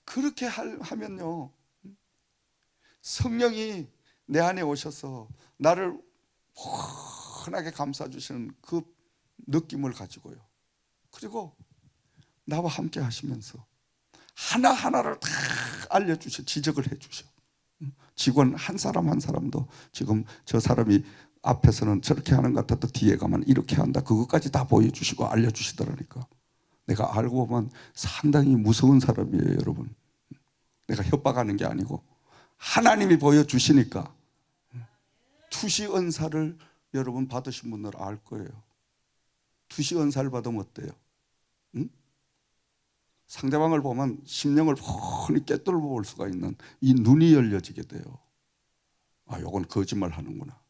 그렇게 하면요, 성령이 내 안에 오셔서 나를 환하게 감싸주시는 그 느낌을 가지고요, 그리고 나와 함께 하시면서 하나하나를 다 알려주셔, 지적을 해주셔. 직원 한 사람도 지금 저 사람이 앞에서는 저렇게 하는 것 같아도 뒤에 가면 이렇게 한다, 그것까지 다 보여주시고 알려주시더라니까. 내가 알고 보면 상당히 무서운 사람이에요 여러분. 내가 협박하는 게 아니고 하나님이 보여주시니까. 투시 은사를 여러분 받으신 분들 알 거예요. 2시 은사를 받으면 어때요? 응? 상대방을 보면 심령을 훤히 꿰뚫어 볼 수가 있는 이 눈이 열려지게 돼요. 아, 요건 거짓말 하는구나.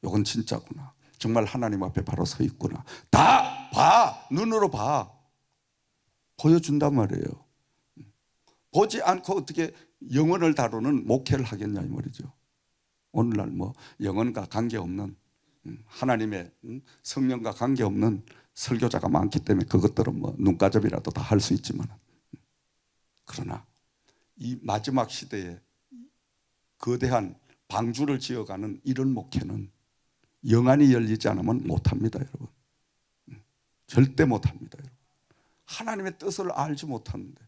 요건 진짜구나. 정말 하나님 앞에 바로 서 있구나. 다 봐. 눈으로 봐. 보여준단 말이에요. 보지 않고 어떻게 영혼을 다루는 목회를 하겠냐 이 말이죠. 오늘날 뭐 영혼과 관계없는 하나님의 성령과 관계없는 설교자가 많기 때문에 그것들은 뭐 눈가접이라도 다 할 수 있지만, 그러나 이 마지막 시대에 거대한 방주를 지어가는 이런 목회는 영안이 열리지 않으면 못합니다, 여러분. 절대 못합니다, 여러분. 하나님의 뜻을 알지 못하는데,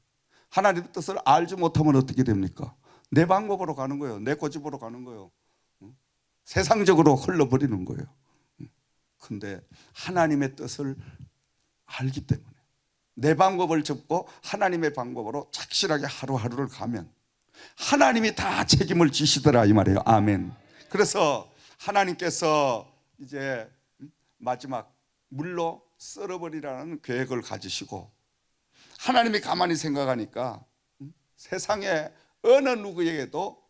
하나님의 뜻을 알지 못하면 어떻게 됩니까? 내 방법으로 가는 거예요. 내 고집으로 가는 거예요. 세상적으로 흘러버리는 거예요. 근데 하나님의 뜻을 알기 때문에 내 방법을 접고 하나님의 방법으로 착실하게 하루하루를 가면 하나님이 다 책임을 지시더라 이 말이에요. 아멘. 그래서 하나님께서 이제 마지막 물로 썰어버리라는 계획을 가지시고, 하나님이 가만히 생각하니까 세상에 어느 누구에게도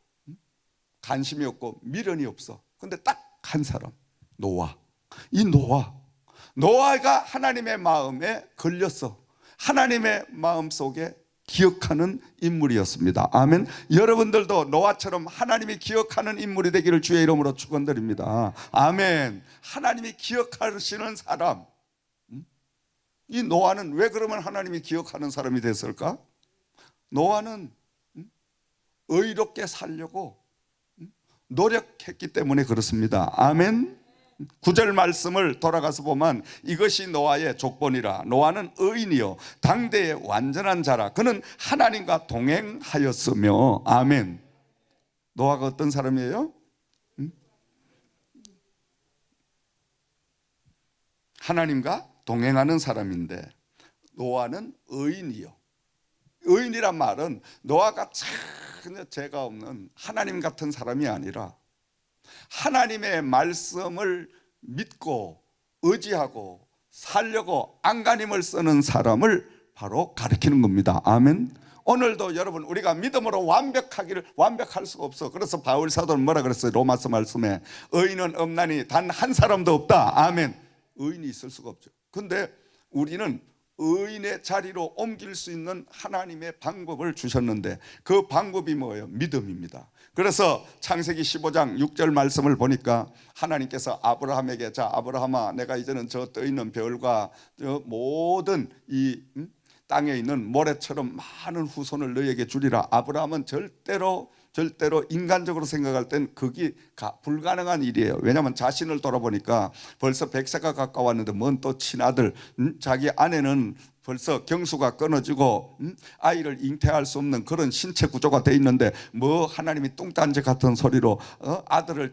관심이 없고 미련이 없어. 근데 딱 한 사람, 노아. 이 노아가 하나님의 마음에 걸렸어. 하나님의 마음 속에 기억하는 인물이었습니다. 아멘. 여러분들도 노아처럼 하나님이 기억하는 인물이 되기를 주의 이름으로 축원드립니다. 아멘. 하나님이 기억하시는 사람. 이 노아는 왜 그러면 하나님이 기억하는 사람이 됐을까? 노아는 의롭게 살려고 노력했기 때문에 그렇습니다. 아멘. 9절 말씀을 돌아가서 보면 이것이 노아의 족본이라. 노아는 의인이요 당대의 완전한 자라. 그는 하나님과 동행하였으며. 아멘. 노아가 어떤 사람이에요? 하나님과 동행하는 사람인데, 노아는 의인이요. 의인이란 말은 노아가 전혀 죄가 없는 하나님 같은 사람이 아니라 하나님의 말씀을 믿고 의지하고 살려고 안간힘을 쓰는 사람을 바로 가리키는 겁니다. 아멘. 오늘도 여러분 우리가 믿음으로 완벽할 수가 없어. 그래서 바울 사도는 뭐라 그랬어요? 로마서 말씀에 의인은 없나니 단 한 사람도 없다. 아멘. 의인이 있을 수가 없죠. 근데 우리는 의인의 자리로 옮길 수 있는 하나님의 방법을 주셨는데, 그 방법이 뭐예요? 믿음입니다. 그래서 창세기 15장 6절 말씀을 보니까 하나님께서 아브라함에게, 자 아브라함아, 내가 이제는 저 떠 있는 별과 저 모든 이 땅에 있는 모래처럼 많은 후손을 너에게 주리라. 아브라함은 절대로 인간적으로 생각할 땐 그게 불가능한 일이에요. 왜냐하면 자신을 돌아보니까 벌써 100세가 가까웠는데 뭔 또 친아들, 자기 아내는 벌써 경수가 끊어지고 아이를 잉태할 수 없는 그런 신체 구조가 돼 있는데, 뭐 하나님이 뚱딴지 같은 소리로 아들을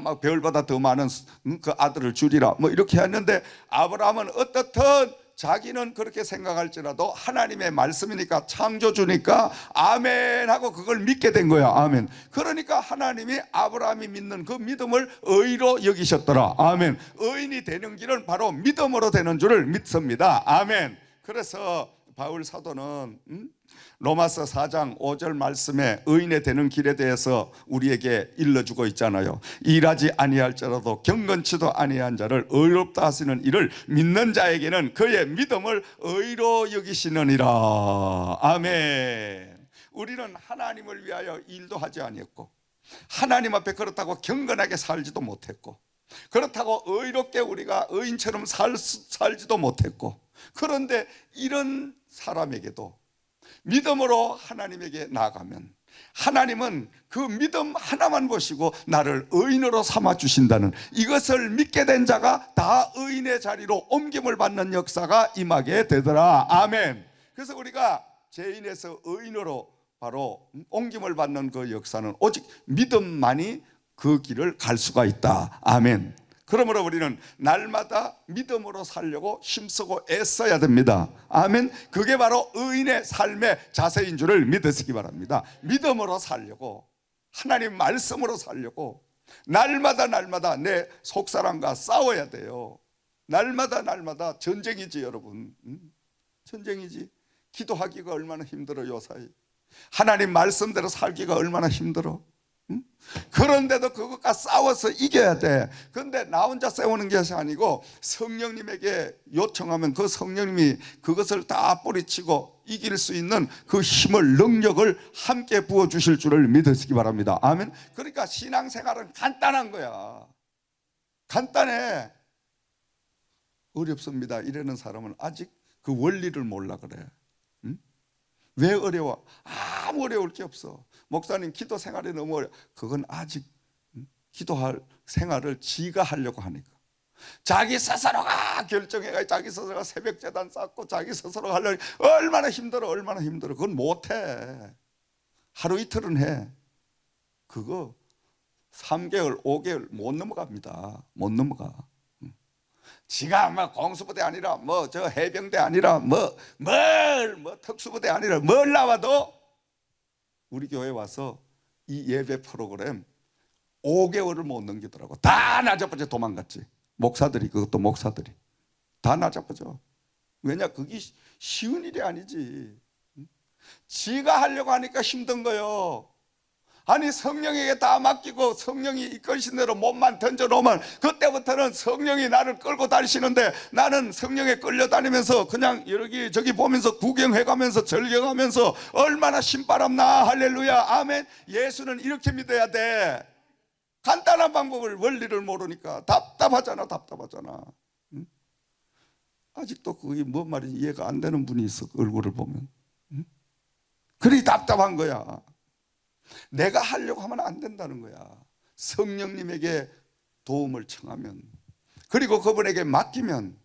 막 별보다 더 많은 그 아들을 주리라 뭐 이렇게 했는데, 아브라함은 어떻든 자기는 그렇게 생각할지라도 하나님의 말씀이니까, 창조주니까 아멘 하고 그걸 믿게 된 거야. 아멘. 그러니까 하나님이 아브라함이 믿는 그 믿음을 의로 여기셨더라. 아멘. 의인이 되는 길은 바로 믿음으로 되는 줄을 믿습니다. 아멘. 그래서 바울 사도는 로마서 4장 5절 말씀에 의인의 되는 길에 대해서 우리에게 일러주고 있잖아요. 일하지 아니할지라도 경건치도 아니한 자를 의롭다 하시는 이를 믿는 자에게는 그의 믿음을 의로 여기시느니라. 아멘. 우리는 하나님을 위하여 일도 하지 아니했고, 하나님 앞에 그렇다고 경건하게 살지도 못했고, 그렇다고 의롭게 우리가 의인처럼 살지도 못했고, 그런데 이런 사람에게도 믿음으로 하나님에게 나아가면 하나님은 그 믿음 하나만 보시고 나를 의인으로 삼아 주신다는, 이것을 믿게 된 자가 다 의인의 자리로 옮김을 받는 역사가 임하게 되더라. 아멘. 그래서 우리가 죄인에서 의인으로 바로 옮김을 받는 그 역사는 오직 믿음만이 그 길을 갈 수가 있다. 아멘. 그러므로 우리는 날마다 믿음으로 살려고 힘쓰고 애써야 됩니다. 아멘. 그게 바로 의인의 삶의 자세인 줄을 믿으시기 바랍니다. 믿음으로 살려고, 하나님 말씀으로 살려고 날마다 내 속사람과 싸워야 돼요. 날마다 전쟁이지 여러분. 전쟁이지. 기도하기가 얼마나 힘들어 요사이. 하나님 말씀대로 살기가 얼마나 힘들어. 그런데도 그것과 싸워서 이겨야 돼. 그런데 나 혼자 싸우는 것이 아니고 성령님에게 요청하면 그 성령님이 그것을 다 뿌리치고 이길 수 있는 그 힘을, 능력을 함께 부어주실 줄을 믿으시기 바랍니다. 아멘. 그러니까 신앙생활은 간단한 거야. 간단해. 어렵습니다 이러는 사람은 아직 그 원리를 몰라 그래. 왜 어려워? 아무 어려울 게 없어. 목사님 기도 생활이 너무 어려워. 그건 아직 기도할 생활을 지가 하려고 하니까. 자기 스스로가 결정해가 자기 스스로가 새벽 제단 쌓고 자기 스스로가 하려고 얼마나 힘들어. 그건 못해. 하루 이틀은 해. 그거 3개월 5개월 못 넘어갑니다. 못 넘어가. 지가 뭐 공수부대 아니라 뭐 저 해병대 아니라 뭐 특수부대 아니라 뭘 나와도 우리 교회 와서 이 예배 프로그램 5개월을 못 넘기더라고. 다 나자빠져 도망갔지. 목사들이, 그것도 목사들이 다 나자빠져. 왜냐, 그게 쉬운 일이 아니지. 지가 하려고 하니까 힘든 거요. 아니 성령에게 다 맡기고 성령이 이끄신 대로 몸만 던져놓으면 그때부터는 성령이 나를 끌고 다니시는데 나는 성령에 끌려다니면서 그냥 여기저기 보면서 구경해가면서 절경하면서 얼마나 신바람 나. 할렐루야 아멘. 예수는 이렇게 믿어야 돼. 간단한 방법을, 원리를 모르니까 답답하잖아. 응? 아직도 그게 뭔 말인지 이해가 안 되는 분이 있어. 얼굴을 보면. 응? 그리 답답한 거야. 내가 하려고 하면 안 된다는 거야. 성령님에게 도움을 청하면, 그리고 그분에게 맡기면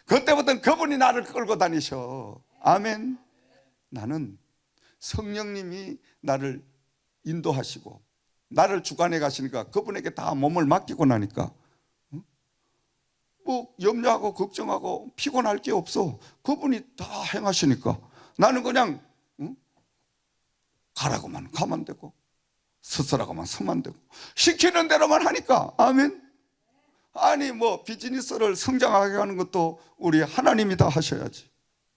그때부터는 그분이 나를 끌고 다니셔. 아멘. 나는 성령님이 나를 인도하시고 나를 주관해 가시니까 그분에게 다 몸을 맡기고 나니까 뭐 염려하고 걱정하고 피곤할 게 없어. 그분이 다 행하시니까 나는 그냥 가라고만 가면 되고 서서라고만 서면 되고 시키는 대로만 하니까. 아멘. 아니 뭐 비즈니스를 성장하게 하는 것도 우리 하나님이 다 하셔야지.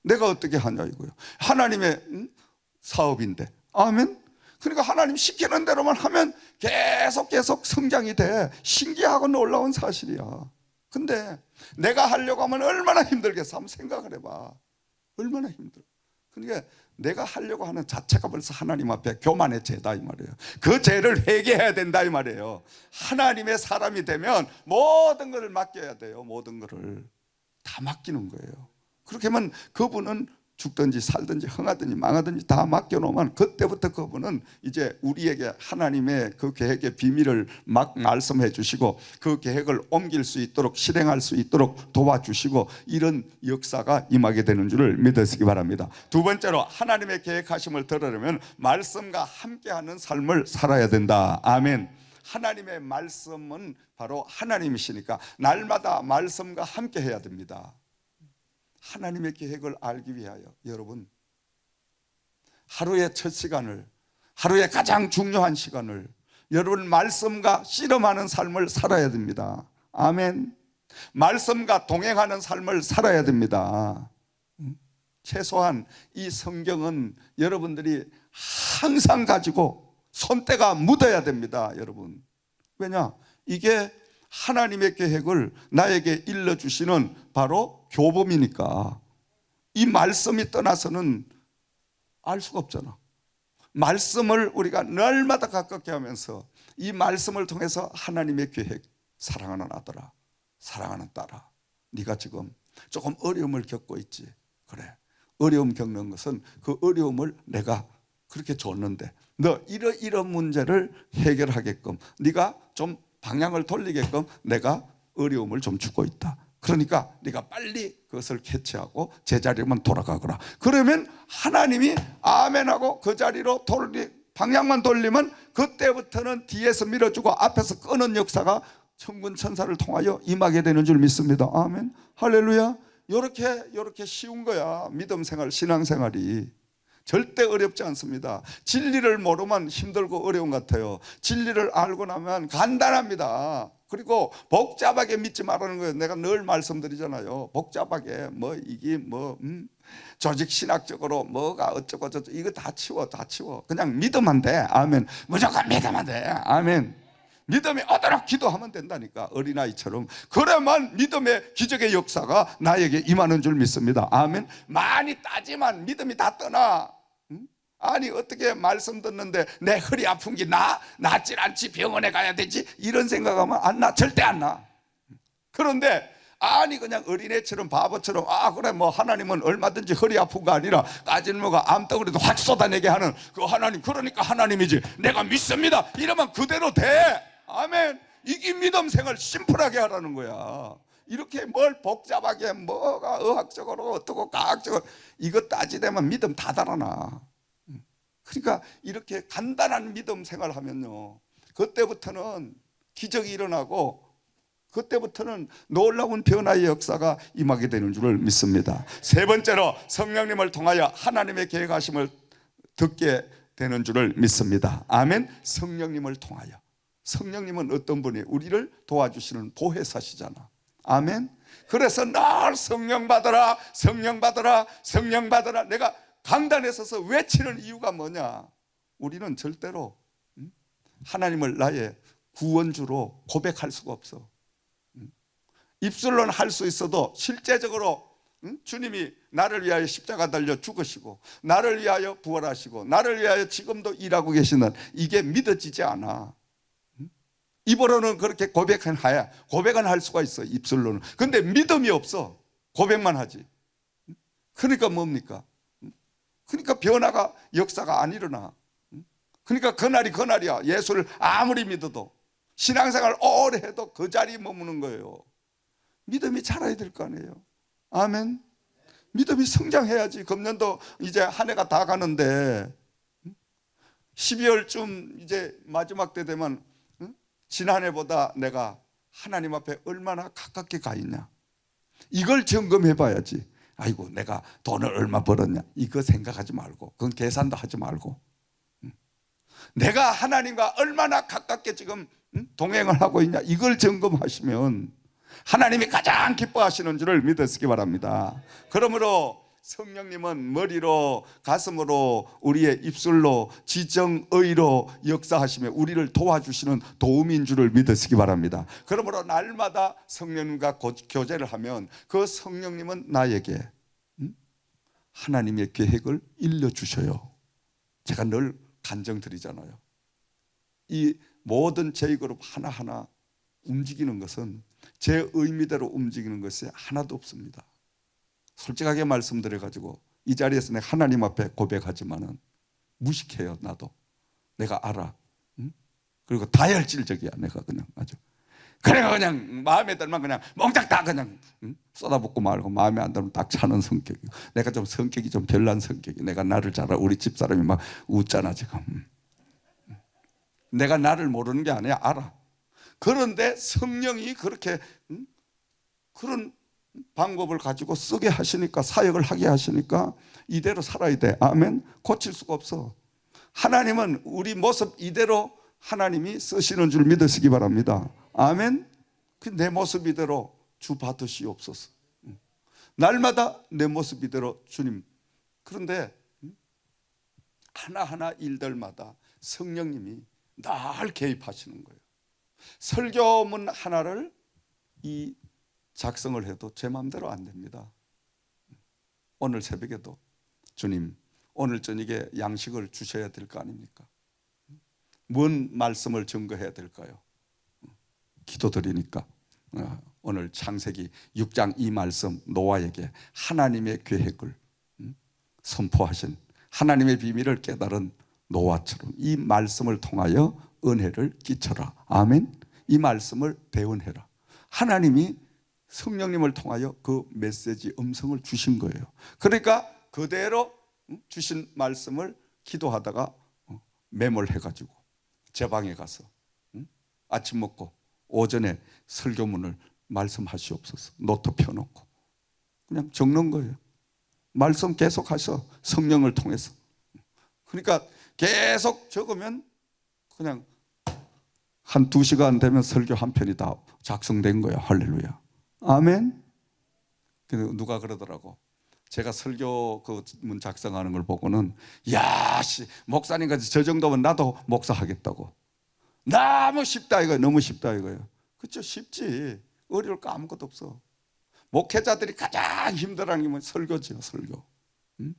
내가 어떻게 하냐 이거요. 하나님의 사업인데. 아멘. 그러니까 하나님 시키는 대로만 하면 계속 성장이 돼. 신기하고 놀라운 사실이야. 근데 내가 하려고 하면 얼마나 힘들겠어. 한번 생각을 해봐. 얼마나 힘들어. 그러니까 내가 하려고 하는 자체가 벌써 하나님 앞에 교만의 죄다 이 말이에요. 그 죄를 회개해야 된다 이 말이에요. 하나님의 사람이 되면 모든 것을 맡겨야 돼요. 모든 것을 다 맡기는 거예요. 그렇게 하면 그분은 죽든지 살든지 흥하든지 망하든지 다 맡겨놓으면 그때부터 그분은 이제 우리에게 하나님의 그 계획의 비밀을 막 말씀해 주시고 그 계획을 옮길 수 있도록 실행할 수 있도록 도와주시고 이런 역사가 임하게 되는 줄을 믿으시기 바랍니다. 두 번째로 하나님의 계획하심을 들으려면 말씀과 함께하는 삶을 살아야 된다. 아멘. 하나님의 말씀은 바로 하나님이시니까 날마다 말씀과 함께 해야 됩니다. 하나님의 계획을 알기 위하여 여러분 하루의 첫 시간을, 하루의 가장 중요한 시간을 여러분 말씀과 씨름하는 삶을 살아야 됩니다. 아멘. 말씀과 동행하는 삶을 살아야 됩니다. 최소한 이 성경은 여러분들이 항상 가지고 손때가 묻어야 됩니다. 여러분, 왜냐? 이게 하나님의 계획을 나에게 일러주시는 바로 교범이니까 이 말씀이 떠나서는 알 수가 없잖아. 말씀을 우리가 날마다 가깝게 하면서 이 말씀을 통해서 하나님의 계획, 사랑하는 아들아, 사랑하는 딸아, 네가 지금 조금 어려움을 겪고 있지. 그래, 어려움 겪는 것은 그 어려움을 내가 그렇게 줬는데 너 이런 문제를 해결하게끔 네가 좀 방향을 돌리게끔 내가 어려움을 좀 주고 있다. 그러니까 네가 빨리 그것을 캐치하고 제자리만 돌아가거라. 그러면 하나님이 아멘하고 그 자리로 방향만 돌리면 그때부터는 뒤에서 밀어주고 앞에서 끄는 역사가 천군 천사를 통하여 임하게 되는 줄 믿습니다. 아멘. 할렐루야. 요렇게 쉬운 거야. 믿음 생활, 신앙 생활이. 절대 어렵지 않습니다. 진리를 모르면 힘들고 어려운 것 같아요. 진리를 알고 나면 간단합니다. 그리고 복잡하게 믿지 말라는 거예요. 내가 늘 말씀드리잖아요. 복잡하게 이게 조직 신학적으로 뭐가 어쩌고 저쩌고 이거 다 치워. 그냥 믿으면 돼. 아멘. 무조건 믿으면 돼. 아멘. 믿음이 오도록 기도하면 된다니까. 어린아이처럼. 그래만 믿음의 기적의 역사가 나에게 임하는 줄 믿습니다. 아멘. 많이 따지만 믿음이 다 떠나. 아니 어떻게 말씀 듣는데 내 허리 아픈 게 낫질 않지, 병원에 가야 되지, 이런 생각하면 안 나. 절대 안 나. 그런데 아니 그냥 어린애처럼 바보처럼 그래 하나님은 얼마든지 허리 아픈 거 아니라 까진 뭐가 암덩어리도 확 쏟아내게 하는 그 하나님, 그러니까 하나님이지, 내가 믿습니다, 이러면 그대로 돼. 아멘. 이게 믿음 생활 심플하게 하라는 거야. 이렇게 뭘 복잡하게 뭐가 의학적으로 어떻고 과학적으로 이거 따지되면 믿음 다 달아나. 그러니까 이렇게 간단한 믿음 생활하면요, 그때부터는 기적이 일어나고 그때부터는 놀라운 변화의 역사가 임하게 되는 줄을 믿습니다. 세 번째로 성령님을 통하여 하나님의 계획하심을 듣게 되는 줄을 믿습니다. 아멘. 성령님을 통하여. 성령님은 어떤 분이에요? 우리를 도와주시는 보혜사시잖아. 아멘. 그래서 늘 성령 받아라, 성령 받아라, 성령 받아라. 내가 강단에 서서 외치는 이유가 뭐냐? 우리는 절대로 하나님을 나의 구원주로 고백할 수가 없어. 입술로는 할 수 있어도 실제적으로 주님이 나를 위하여 십자가 달려 죽으시고 나를 위하여 부활하시고 나를 위하여 지금도 일하고 계시는 이게 믿어지지 않아. 입으로는 그렇게 고백은 할 수가 있어, 입술로는. 근데 믿음이 없어. 고백만 하지. 그러니까 뭡니까? 그러니까 변화가, 역사가 안 일어나. 그러니까 그날이 그날이야. 예수를 아무리 믿어도, 신앙생활 오래 해도 그 자리에 머무는 거예요. 믿음이 자라야 될 거 아니에요. 아멘. 믿음이 성장해야지. 금년도 이제 한 해가 다 가는데 12월쯤 이제 마지막 때 되면 지난해보다 내가 하나님 앞에 얼마나 가깝게 가 있냐, 이걸 점검해 봐야지. 아이고 내가 돈을 얼마 벌었냐 이거 생각하지 말고, 그건 계산도 하지 말고, 내가 하나님과 얼마나 가깝게 지금 동행을 하고 있냐 이걸 점검하시면 하나님이 가장 기뻐하시는 줄을 믿으시기 바랍니다. 그러므로 성령님은 머리로, 가슴으로, 우리의 입술로, 지정의로 역사하시며 우리를 도와주시는 도움인 줄을 믿으시기 바랍니다. 그러므로 날마다 성령님과 교제를 하면 그 성령님은 나에게 하나님의 계획을 일러주셔요. 제가 늘 간증드리잖아요. 이 모든 제그룹 하나하나 움직이는 것은 제 의미대로 움직이는 것이 하나도 없습니다. 솔직하게 말씀드려가지고 이 자리에서 내가 하나님 앞에 고백하지만은 무식해요. 나도 내가 알아. 그리고 다혈질적이야. 내가 그냥 아주 그냥 마음에 들면 그냥 몽땅 다 그냥 쏟아붓고 말고, 마음에 안 들면 딱 차는 성격이고, 내가 좀 성격이 좀 별난 성격이. 내가 나를 잘 알아. 우리 집사람이 막 웃잖아 지금. 내가 나를 모르는 게 아니야. 알아. 그런데 성령이 그렇게 그런 방법을 가지고 쓰게 하시니까, 사역을 하게 하시니까 이대로 살아야 돼. 아멘. 고칠 수가 없어. 하나님은 우리 모습 이대로 하나님이 쓰시는 줄 믿으시기 바랍니다. 아멘. 내 모습 이대로 주 받으시옵소서. 날마다 내 모습 이대로 주님. 그런데 하나하나 일들마다 성령님이 날 개입하시는 거예요. 설교문 하나를 이 작성을 해도 제 마음대로 안 됩니다. 오늘 새벽에도 주님 오늘 저녁에 양식을 주셔야 될 거 아닙니까? 뭔 말씀을 증거해야 될까요? 기도드리니까 오늘 창세기 6장 이 말씀, 노아에게 하나님의 계획을 선포하신, 하나님의 비밀을 깨달은 노아처럼 이 말씀을 통하여 은혜를 끼쳐라. 아멘. 이 말씀을 대언해라. 하나님이 성령님을 통하여 그 메시지 음성을 주신 거예요. 그러니까 그대로 주신 말씀을 기도하다가 메모해가지고 제 방에 가서 아침 먹고 오전에 설교문을 말씀하시옵소서 노트 펴놓고 그냥 적는 거예요. 말씀 계속 하셔. 성령을 통해서 그러니까 계속 적으면 그냥 한 2시간 되면 설교 한 편이 다 작성된 거야. 할렐루야. 아멘. 그래서 누가 그러더라고. 제가 설교 그 문 작성하는 걸 보고는 야, 목사님까지 저 정도면 나도 목사하겠다고. 너무 쉽다 이거예요. 너무 쉽다 이거예요. 그렇죠. 쉽지. 어려울 거 아무것도 없어. 목회자들이 가장 힘들어하는 게 뭐 설교죠. 설교. 응?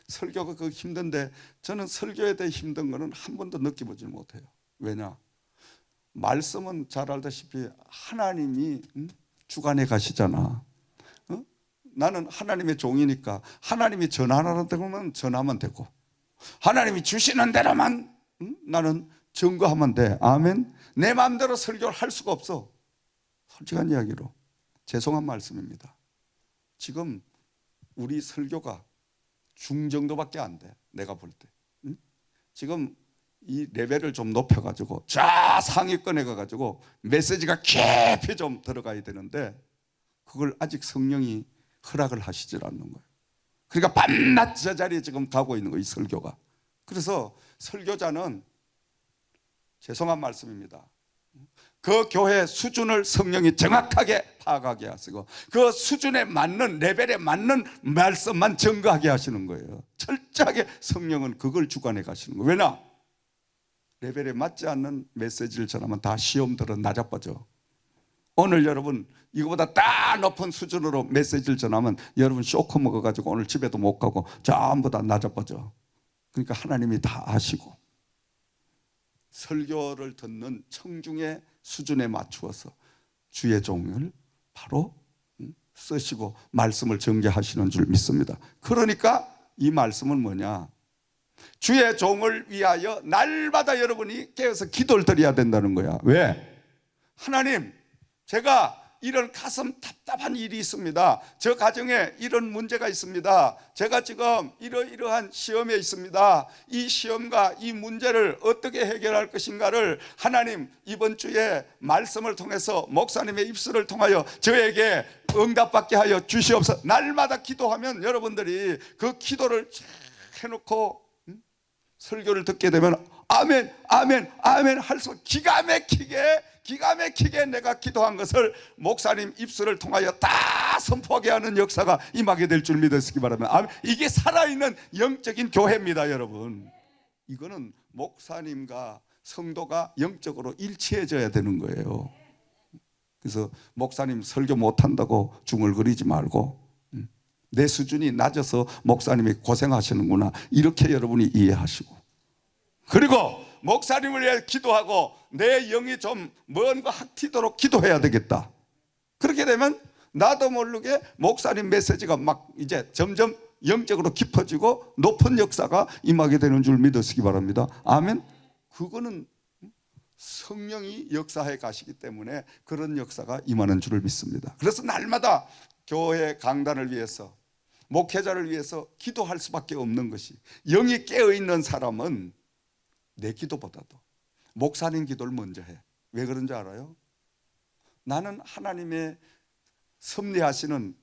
설교가 그 힘든데 저는 설교에 대해 힘든 거는 한 번도 느껴보지 못해요. 왜냐? 말씀은 잘 알다시피 하나님이 주관해 가시잖아. 어? 나는 하나님의 종이니까 하나님이 전하라는 대로만 전하면 되고 하나님이 주시는 대로만 나는 증거하면 돼. 아멘. 내 마음대로 설교를 할 수가 없어. 솔직한 이야기로 죄송한 말씀입니다. 지금 우리 설교가 중정도밖에 안 돼. 내가 볼 때. 지금 이 레벨을 좀 높여가지고 상위권에 가가지고 메시지가 깊이 좀 들어가야 되는데 그걸 아직 성령이 허락을 하시질 않는 거예요. 그러니까 밤낮 저 자리에 지금 가고 있는 거예요. 이 설교가. 그래서 설교자는 죄송한 말씀입니다. 그 교회 수준을 성령이 정확하게 파악하게 하시고 그 수준에 맞는 레벨에 맞는 말씀만 증거하게 하시는 거예요. 철저하게 성령은 그걸 주관해 가시는 거예요. 왜냐? 레벨에 맞지 않는 메시지를 전하면 다 시험들은 낮아빠져. 오늘 여러분 이거보다 더 높은 수준으로 메시지를 전하면 여러분 쇼크 먹어가지고 오늘 집에도 못 가고 전부 다 낮아빠져. 그러니까 하나님이 다 아시고 설교를 듣는 청중의 수준에 맞추어서 주의 종을 바로 쓰시고 말씀을 전개하시는 줄 믿습니다. 그러니까 이 말씀은 뭐냐? 주의 종을 위하여 날마다 여러분이 깨어서 기도를 드려야 된다는 거야. 왜? 하나님, 제가 이런 가슴 답답한 일이 있습니다. 저 가정에 이런 문제가 있습니다. 제가 지금 이러이러한 시험에 있습니다. 이 시험과 이 문제를 어떻게 해결할 것인가를 하나님 이번 주에 말씀을 통해서 목사님의 입술을 통하여 저에게 응답받게 하여 주시옵소서. 날마다 기도하면 여러분들이 그 기도를 해놓고 설교를 듣게 되면 아멘 아멘 아멘 할수록 기가 막히게 내가 기도한 것을 목사님 입술을 통하여 다 선포하게 하는 역사가 임하게 될 줄 믿으시기 바랍니다. 아멘. 이게 살아있는 영적인 교회입니다. 여러분, 이거는 목사님과 성도가 영적으로 일치해져야 되는 거예요. 그래서 목사님 설교 못한다고 중얼거리지 말고 내 수준이 낮아서 목사님이 고생하시는구나 이렇게 여러분이 이해하시고, 그리고 목사님을 위해 기도하고 내 영이 좀 먼 거 확 튀도록 기도해야 되겠다. 그렇게 되면 나도 모르게 목사님 메시지가 막 이제 점점 영적으로 깊어지고 높은 역사가 임하게 되는 줄 믿으시기 바랍니다. 아멘. 그거는 성령이 역사해 가시기 때문에 그런 역사가 임하는 줄을 믿습니다. 그래서 날마다 교회 강단을 위해서 목회자를 위해서 기도할 수밖에 없는 것이, 영이 깨어있는 사람은 내 기도보다도 목사님 기도를 먼저 해. 왜 그런지 알아요? 나는 하나님의 섭리하시는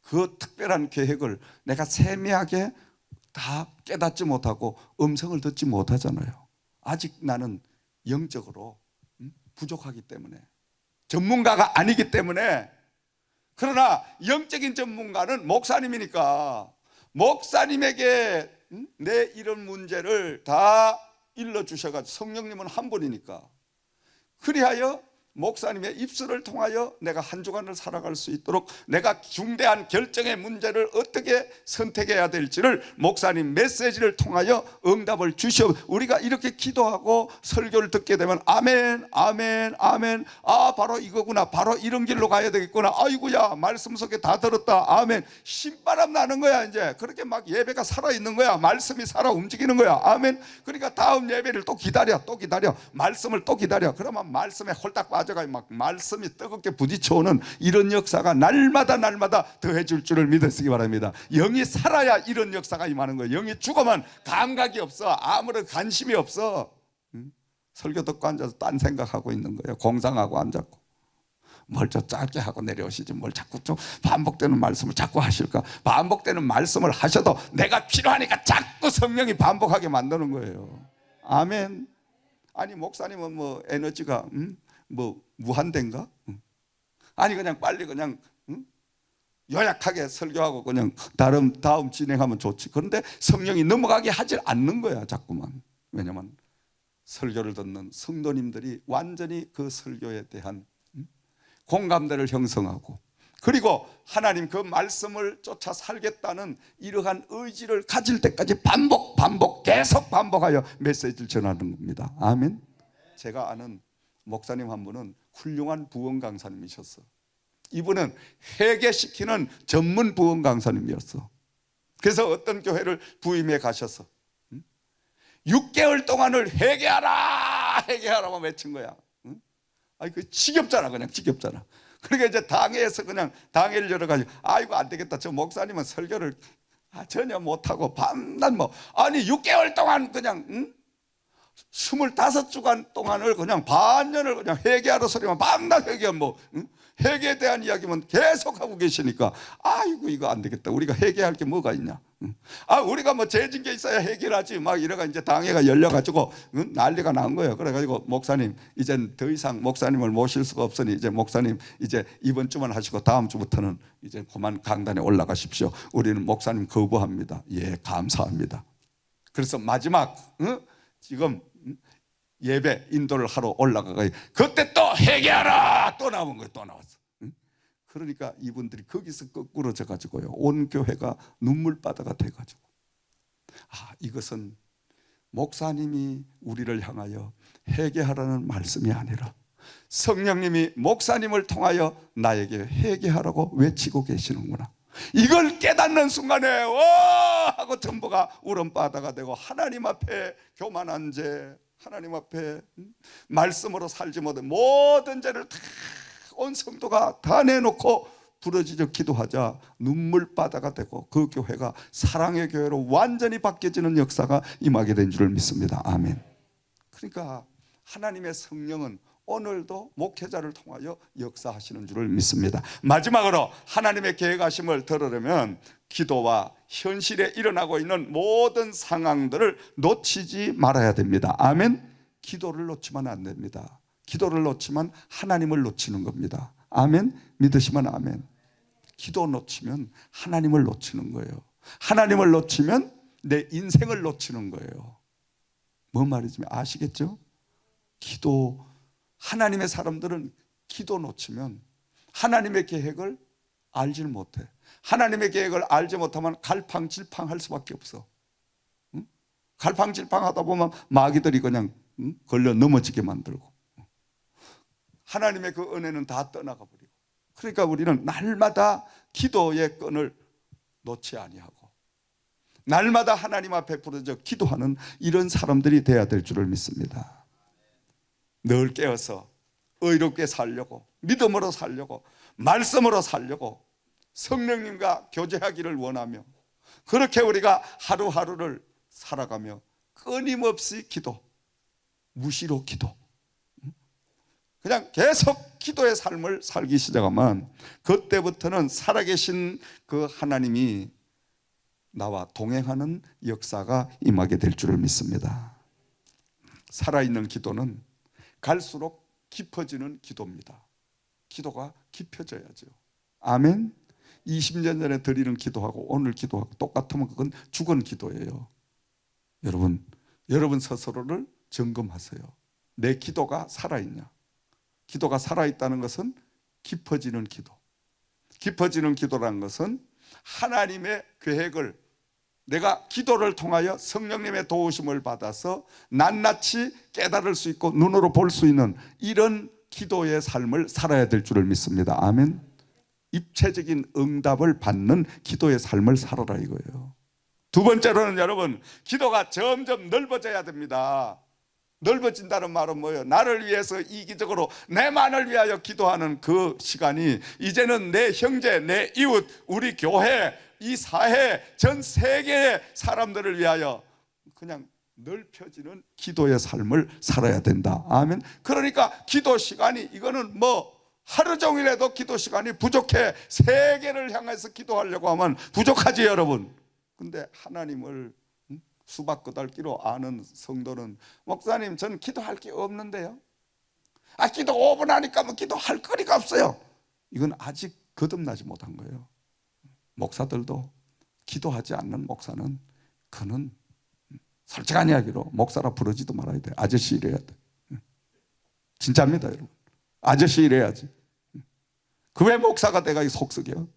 그 특별한 계획을 내가 세미하게 다 깨닫지 못하고 음성을 듣지 못하잖아요. 아직 나는 영적으로 부족하기 때문에, 전문가가 아니기 때문에. 그러나 영적인 전문가는 목사님이니까 목사님에게 내 이런 문제를 다 일러주셔가지고, 성령님은 한 분이니까, 그리하여 목사님의 입술을 통하여 내가 한 주간을 살아갈 수 있도록 내가 중대한 결정의 문제를 어떻게 선택해야 될지를 목사님 메시지를 통하여 응답을 주시오. 우리가 이렇게 기도하고 설교를 듣게 되면 아멘 아멘 아멘, 아 바로 이거구나, 바로 이런 길로 가야 되겠구나, 아이고야 말씀 속에 다 들었다, 아멘. 신바람 나는 거야. 이제 그렇게 막 예배가 살아있는 거야. 말씀이 살아 움직이는 거야. 아멘. 그러니까 다음 예배를 또 기다려, 말씀을 또 기다려. 그러면 말씀에 홀딱 빠져가 막 말씀이 뜨겁게 부딪혀오는 이런 역사가 날마다 더해질 줄을 믿으시기 바랍니다. 영이 살아야 이런 역사가 임하는 거예요. 영이 죽으면 감각이 없어. 아무런 관심이 없어. 설교 듣고 앉아서 딴 생각하고 있는 거예요. 공상하고 앉았고. 뭘 저 짧게 하고 내려오시지 뭘 자꾸 좀 반복되는 말씀을 자꾸 하실까? 반복되는 말씀을 하셔도 내가 필요하니까 자꾸 성령이 반복하게 만드는 거예요. 아멘. 아니 목사님은 뭐 에너지가 뭐 무한대인가? 아니 그냥 빨리 그냥 요약하게 설교하고 그냥 다음 진행하면 좋지. 그런데 성령이 넘어가게 하질 않는 거야 자꾸만. 왜냐면 설교를 듣는 성도님들이 완전히 그 설교에 대한 공감대를 형성하고, 그리고 하나님 그 말씀을 쫓아 살겠다는 이러한 의지를 가질 때까지 반복 계속 반복하여 메시지를 전하는 겁니다. 아멘. 제가 아는 목사님 한 분은 훌륭한 부흥 강사님이셨어. 이분은 회개시키는 전문 부흥 강사님이었어. 그래서 어떤 교회를 부임해 가셔서 6개월 동안을 회개하라만 외친 거야. 아이 그 지겹잖아. 그냥 지겹잖아. 그러니까 이제 당회에서 그냥 당회를 열어가지고 아이고 안 되겠다. 저 목사님은 설교를 전혀 못하고 밤낮 아니 6개월 동안 그냥 25주간 동안을 그냥 반년을 그냥 회개하러 소리만 밤낮 회개하면 회개에 대한 이야기만 계속 하고 계시니까 아이고 이거 안 되겠다. 우리가 회개할 게 뭐가 있냐. 우리가 뭐 죄진 게 있어야 회개를 하지. 막 이래가 이제 당회가 열려가지고 난리가 난 거예요. 그래가지고 목사님 이젠 더 이상 목사님을 모실 수가 없으니 이제 목사님 이제 이번 주만 하시고 다음 주부터는 이제 그만 강단에 올라가십시오. 우리는 목사님 거부합니다. 예, 감사합니다. 그래서 마지막 지금 예배 인도를 하러 올라가가 그때 또 회개하라 또 나온 거예요. 또 나왔어. 그러니까 이분들이 거기서 거꾸로 져가지고요 온 교회가 눈물바다가 돼가지고 이것은 목사님이 우리를 향하여 회개하라는 말씀이 아니라 성령님이 목사님을 통하여 나에게 회개하라고 외치고 계시는구나. 이걸 깨닫는 순간에 와 하고 전부가 울음바다가 되고 하나님 앞에 교만한 죄, 하나님 앞에 말씀으로 살지 못한 모든 죄를 다 온 성도가 다 내놓고 부러지려 기도하자 눈물바다가 되고 그 교회가 사랑의 교회로 완전히 바뀌어지는 역사가 임하게 된 줄을 믿습니다. 아멘. 그러니까 하나님의 성령은 오늘도 목회자를 통하여 역사하시는 줄을 믿습니다. 마지막으로 하나님의 계획하심을 들으려면 기도와 현실에 일어나고 있는 모든 상황들을 놓치지 말아야 됩니다. 아멘. 기도를 놓치면 안 됩니다. 기도를 놓치면 하나님을 놓치는 겁니다. 아멘. 믿으시면 아멘. 기도 놓치면 하나님을 놓치는 거예요. 하나님을 놓치면 내 인생을 놓치는 거예요. 뭔 말인지 아시겠죠? 기도, 하나님의 사람들은 기도 놓치면 하나님의 계획을 알질 못해. 하나님의 계획을 알지 못하면 갈팡질팡할 수밖에 없어. 갈팡질팡하다 보면 마귀들이 그냥 걸려 넘어지게 만들고 하나님의 그 은혜는 다 떠나가 버리고. 그러니까 우리는 날마다 기도의 끈을 놓지 아니하고 날마다 하나님 앞에 부르짖어 기도하는 이런 사람들이 돼야 될 줄을 믿습니다. 늘 깨어서 의롭게 살려고, 믿음으로 살려고, 말씀으로 살려고 성령님과 교제하기를 원하며 그렇게 우리가 하루하루를 살아가며 끊임없이 기도, 무시로 기도, 그냥 계속 기도의 삶을 살기 시작하면 그때부터는 살아계신 그 하나님이 나와 동행하는 역사가 임하게 될 줄을 믿습니다. 살아있는 기도는 갈수록 깊어지는 기도입니다. 기도가 깊어져야죠. 아멘. 20년 전에 드리는 기도하고 오늘 기도하고 똑같으면 그건 죽은 기도예요. 여러분 스스로를 점검하세요. 내 기도가 살아있냐? 기도가 살아있다는 것은 깊어지는 기도. 깊어지는 기도라는 것은 하나님의 계획을 내가 기도를 통하여 성령님의 도우심을 받아서 낱낱이 깨달을 수 있고 눈으로 볼 수 있는 이런 기도의 삶을 살아야 될 줄을 믿습니다. 아멘. 입체적인 응답을 받는 기도의 삶을 살아라 이거예요. 두 번째로는 여러분, 기도가 점점 넓어져야 됩니다. 넓어진다는 말은 뭐예요? 나를 위해서 이기적으로 내만을 위하여 기도하는 그 시간이 이제는 내 형제, 내 이웃, 우리 교회, 이 사회, 전 세계의 사람들을 위하여 그냥 넓혀지는 기도의 삶을 살아야 된다. 아멘. 그러니까 기도 시간이 이거는 뭐 하루 종일 해도 기도 시간이 부족해. 세계를 향해서 기도하려고 하면 부족하지 여러분. 근데 하나님을 수박 끄달기로 아는 성도는 목사님 전 기도할 게 없는데요. 기도 5분 하니까 뭐 기도할 거리가 없어요. 이건 아직 거듭나지 못한 거예요. 목사들도 기도하지 않는 목사는 그는 솔직한 이야기로 목사라 부르지도 말아야 돼. 아저씨 이래야 돼. 진짜입니다 여러분. 아저씨 이래야지. 그 왜 목사가 내가 속썩여?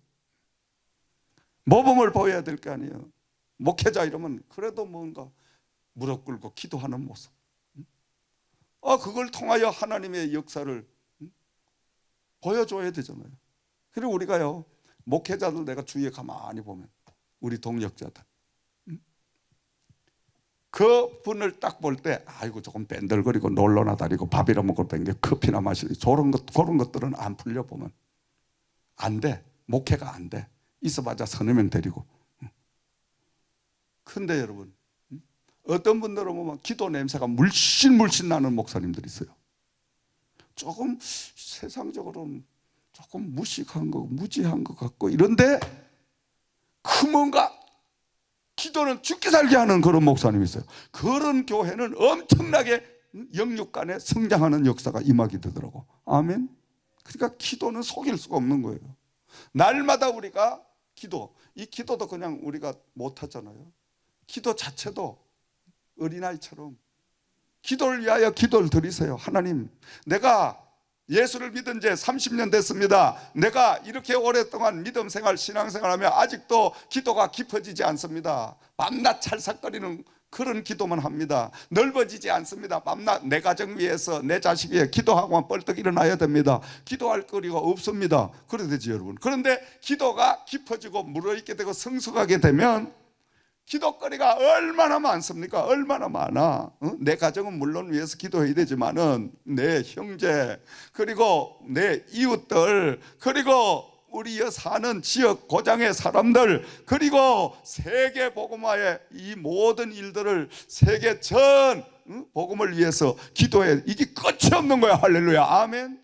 모범을 보여야 될 거 아니에요. 목회자 이러면 그래도 뭔가 무릎 꿇고 기도하는 모습. 그걸 통하여 하나님의 역사를 보여줘야 되잖아요. 그리고 우리가요, 목회자들 내가 주위에 가만히 보면 우리 동역자들 그 분을 딱 볼 때 아이고 조금 뺀들거리고 놀러나 다니고 밥이나 먹고 댕겨 커피나 마시고 그런 것들은 안 풀려보면 안 돼. 목회가 안 돼. 있어봤자 서너 명 데리고. 근데 여러분 어떤 분들은 보면 기도 냄새가 물씬 나는 목사님들이 있어요. 조금 세상적으로는 조금 무식한 거 무지한 것 같고 이런데 그 뭔가 기도는 죽기 살기 하는 그런 목사님이 있어요. 그런 교회는 엄청나게 영육간에 성장하는 역사가 임하게 되더라고. 아멘. 그러니까 기도는 속일 수가 없는 거예요. 날마다 우리가 이 기도도 그냥 우리가 못하잖아요. 기도 자체도 어린아이처럼 기도를 위하여 기도를 드리세요. 하나님, 내가 예수를 믿은 지 30년 됐습니다. 내가 이렇게 오랫동안 믿음 생활, 신앙 생활하며 아직도 기도가 깊어지지 않습니다. 밤낮 찰싹거리는 그런 기도만 합니다. 넓어지지 않습니다. 밤낮 내 가정 위해서 내 자식 위해 기도하고만 벌떡 일어나야 됩니다. 기도할 거리가 없습니다. 그래야 되지 여러분. 그런데 기도가 깊어지고 물어있게 되고 성숙하게 되면 기도거리가 얼마나 많습니까? 얼마나 많아. 내 가정은 물론 위해서 기도해야 되지만은 내 형제 그리고 내 이웃들 그리고 우리 사는 지역 고장의 사람들 그리고 세계 복음화의 이 모든 일들을 세계 전 복음을 위해서 기도해. 이게 끝이 없는 거야. 할렐루야. 아멘.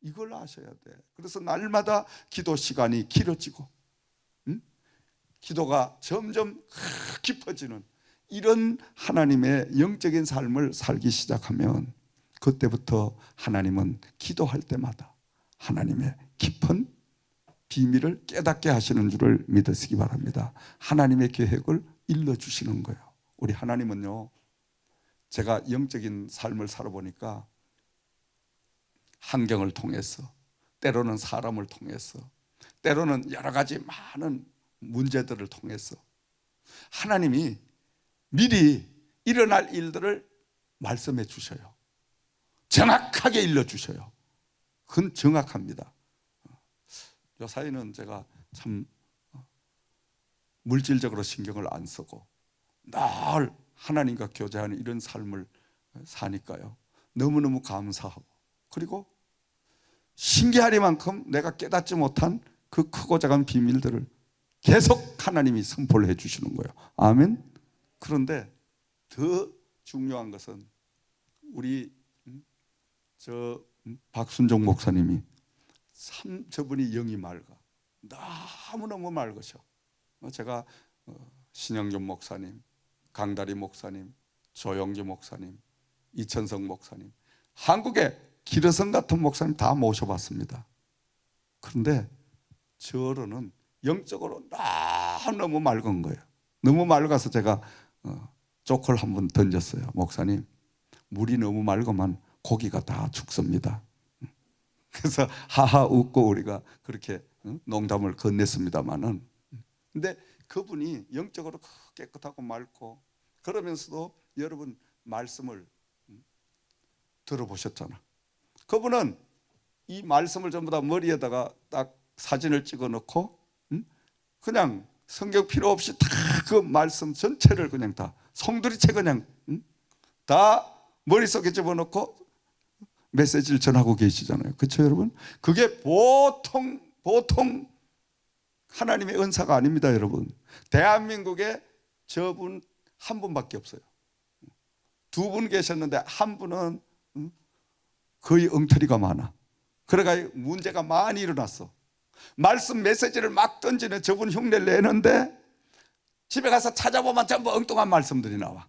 이걸 아셔야 돼. 그래서 날마다 기도 시간이 길어지고 기도가 점점 깊어지는 이런 하나님의 영적인 삶을 살기 시작하면 그때부터 하나님은 기도할 때마다 하나님의 깊은 비밀을 깨닫게 하시는 줄을 믿으시기 바랍니다. 하나님의 계획을 일러주시는 거예요. 우리 하나님은요, 제가 영적인 삶을 살아보니까 환경을 통해서 때로는 사람을 통해서 때로는 여러 가지 많은 문제들을 통해서 하나님이 미리 일어날 일들을 말씀해 주셔요. 정확하게 일러주셔요. 그건 정확합니다. 요 사이는 제가 참 물질적으로 신경을 안 쓰고 늘 하나님과 교제하는 이런 삶을 사니까요, 너무너무 감사하고 그리고 신기하리만큼 내가 깨닫지 못한 그 크고 작은 비밀들을 계속 하나님이 선포를 해 주시는 거예요. 아멘. 그런데 더 중요한 것은 우리 박순종 목사님이 참 저분이 영이 맑아. 너무너무 맑으셔. 제가 신영준 목사님, 강다리 목사님, 조영기 목사님, 이천성 목사님, 한국에 기르성 같은 목사님 다 모셔봤습니다. 그런데 저로는 영적으로 너무 맑은 거예요. 너무 맑아서 제가 조커를 한번 던졌어요. 목사님, 물이 너무 맑으면 고기가 다 죽습니다. 그래서 하하 웃고 우리가 그렇게 농담을 건넸습니다마는, 근데 그분이 영적으로 깨끗하고 맑고 그러면서도 여러분 말씀을 들어보셨잖아. 그분은 이 말씀을 전부 다 머리에다가 딱 사진을 찍어 놓고 그냥 성경 필요 없이 다 그 말씀 전체를 그냥 다 송두리째 그냥 다 머릿속에 집어넣고 메시지를 전하고 계시잖아요. 그렇죠 여러분? 그게 보통 하나님의 은사가 아닙니다 여러분. 대한민국에 저분 한 분밖에 없어요. 두 분 계셨는데 한 분은 거의 엉터리가 많아. 그래가 문제가 많이 일어났어. 말씀 메시지를 막 던지는 저분 흉내를 내는데 집에 가서 찾아보면 전부 엉뚱한 말씀들이 나와.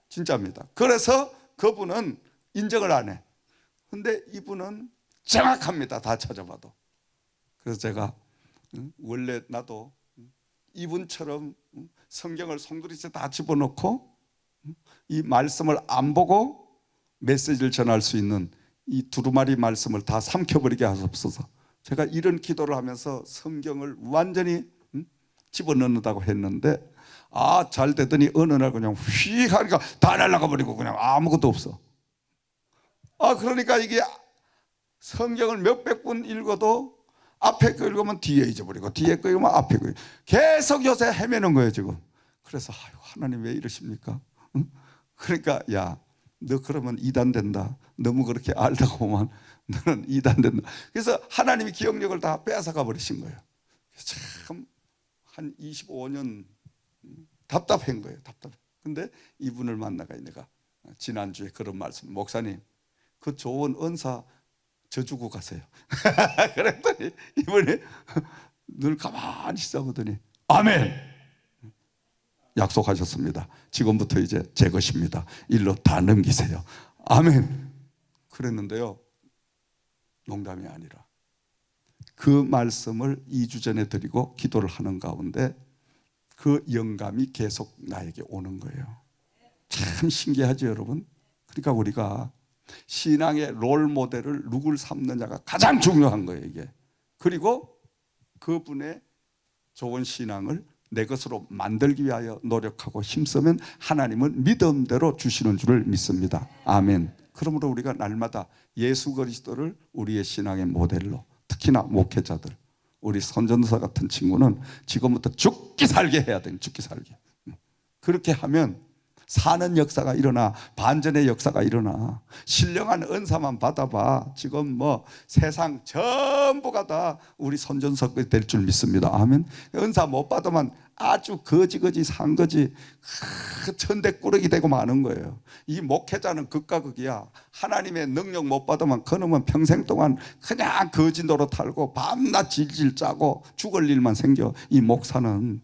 진짜입니다. 그래서 그분은 인정을 안 해. 근데 이분은 정확합니다. 다 찾아봐도. 그래서 제가 원래 나도 이분처럼 성경을 송두리째 다 집어넣고 이 말씀을 안 보고 메시지를 전할 수 있는 이 두루마리 말씀을 다 삼켜버리게 하옵소서. 제가 이런 기도를 하면서 성경을 완전히 집어넣는다고 했는데 잘 되더니 어느 날 그냥 휙 하니까 다 날아가 버리고 그냥 아무것도 없어. 그러니까 이게 성경을 몇백 번 읽어도 앞에 거 읽으면 뒤에 잊어버리고 뒤에 거 읽으면 앞에 거 계속 요새 헤매는 거예요 지금. 그래서 하나님 왜 이러십니까? 그러니까 야, 너 그러면 이단된다. 너무 그렇게 알다가 보면 너는 이단된다. 그래서 하나님이 기억력을 다 빼앗아가 버리신 거예요. 참 한 25년 답답한 거예요. 답답해. 근데 이분을 만나가 내가 지난주에 그런 말씀, 목사님 그 좋은 은사 저 주고 가세요. 그랬더니 이분이 늘 가만히 있어보더니 아멘 약속하셨습니다. 지금부터 이제 제 것입니다. 일로 다 넘기세요. 아멘. 그랬는데요, 농담이 아니라 그 말씀을 2주 전에 드리고 기도를 하는 가운데 그 영감이 계속 나에게 오는 거예요. 참 신기하죠 여러분. 그러니까 우리가 신앙의 롤 모델을 누굴 삼느냐가 가장 중요한 거예요 이게. 그리고 그분의 좋은 신앙을 내 것으로 만들기 위하여 노력하고 힘쓰면 하나님은 믿음대로 주시는 줄을 믿습니다. 아멘. 그러므로 우리가 날마다 예수 그리스도를 우리의 신앙의 모델로, 특히나 목회자들, 우리 선전사 같은 친구는 지금부터 죽기 살게 해야 돼요. 죽기 살게. 그렇게 하면 사는 역사가 일어나, 반전의 역사가 일어나. 신령한 은사만 받아봐 지금 뭐 세상 전부가 다 우리 선전석이 될 줄 믿습니다. 아멘. 은사 못 받으면 아주 거지 산거지 천대꾸러기 되고 마는 거예요. 이 목회자는 극과 극이야. 하나님의 능력 못 받으면 그놈은 평생 동안 그냥 거지 노릇 하고 밤낮 질질 짜고 죽을 일만 생겨. 이 목사는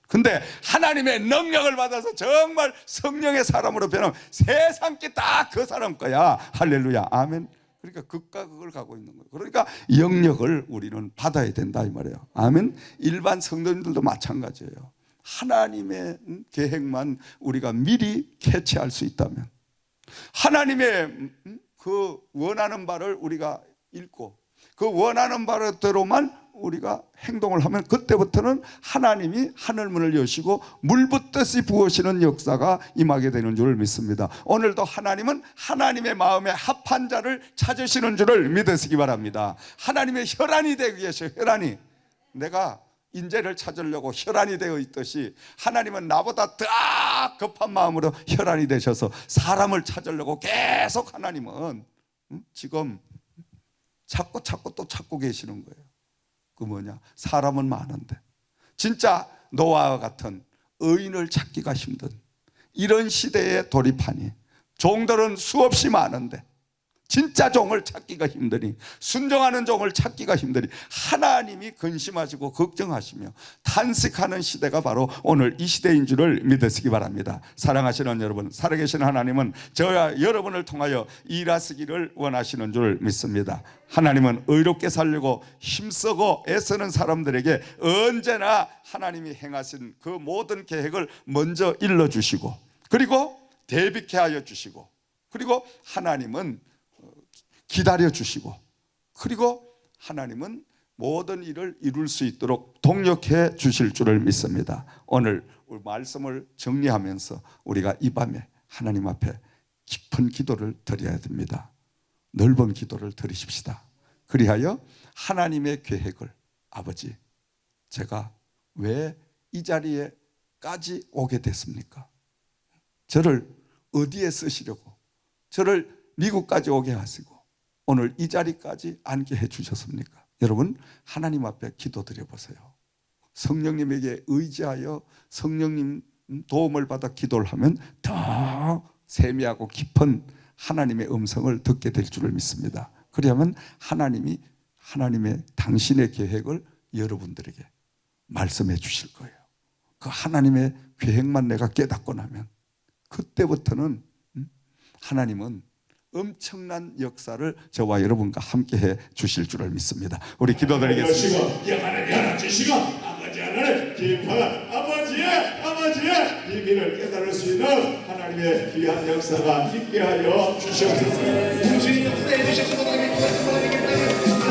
근데 하나님의 능력을 받아서 정말 성령의 사람으로 변하면 세상 게 다 그 사람 거야. 할렐루야. 아멘. 그러니까 극과 극을 가고 있는 거예요. 그러니까 영역을 우리는 받아야 된다 이 말이에요. 아멘. 일반 성도님들도 마찬가지예요. 하나님의 계획만 우리가 미리 캐치할 수 있다면, 하나님의 그 원하는 바를 우리가 읽고 그 원하는 바대로만 우리가 행동을 하면 그때부터는 하나님이 하늘문을 여시고 물붓듯이 부으시는 역사가 임하게 되는 줄 믿습니다. 오늘도 하나님은 하나님의 마음에 합한 자를 찾으시는 줄을 믿으시기 바랍니다. 하나님의 혈안이 되기 위해서, 혈안이, 내가 인재를 찾으려고 혈안이 되어 있듯이 하나님은 나보다 더 급한 마음으로 혈안이 되셔서 사람을 찾으려고 계속 하나님은 지금 찾고 또 찾고 계시는 거예요. 그 뭐냐? 사람은 많은데 진짜 노아와 같은 의인을 찾기가 힘든 이런 시대에 돌입하니, 종들은 수없이 많은데 진짜 종을 찾기가 힘드니, 순종하는 종을 찾기가 힘드니 하나님이 근심하시고 걱정하시며 탄식하는 시대가 바로 오늘 이 시대인 줄을 믿으시기 바랍니다. 사랑하시는 여러분, 살아계신 하나님은 저와 여러분을 통하여 일하시기를 원하시는 줄 믿습니다. 하나님은 의롭게 살려고 힘쓰고 애쓰는 사람들에게 언제나 하나님이 행하신 그 모든 계획을 먼저 일러주시고, 그리고 대비케 하여 주시고, 그리고 하나님은 기다려 주시고, 그리고 하나님은 모든 일을 이룰 수 있도록 동력해 주실 줄을 믿습니다. 오늘 우리 말씀을 정리하면서 우리가 이 밤에 하나님 앞에 깊은 기도를 드려야 됩니다. 넓은 기도를 드리십시다. 그리하여 하나님의 계획을, 아버지, 제가 왜 이 자리에까지 오게 됐습니까? 저를 어디에 쓰시려고, 저를 미국까지 오게 하시고 오늘 이 자리까지 앉게 해주셨습니까? 여러분, 하나님 앞에 기도드려 보세요. 성령님에게 의지하여 성령님 도움을 받아 기도를 하면 더 세미하고 깊은 하나님의 음성을 듣게 될 줄을 믿습니다. 그러면 하나님의 당신의 계획을 여러분들에게 말씀해 주실 거예요. 그 하나님의 계획만 내가 깨닫고 나면 그때부터는 하나님은 엄청난 역사를 저와 여러분과 함께 해 주실 줄을 믿습니다. 우리 기도드리겠습니다. 하나님 하나 주시고 아버지 하나를 기뻐 아버지의 비밀을 깨달을 수 있는 하나님의 귀한 역사가 있게 하여 주시옵소서. 주님 역사해 주셔서 하나님 고맙습니다. 하나님 하나님 그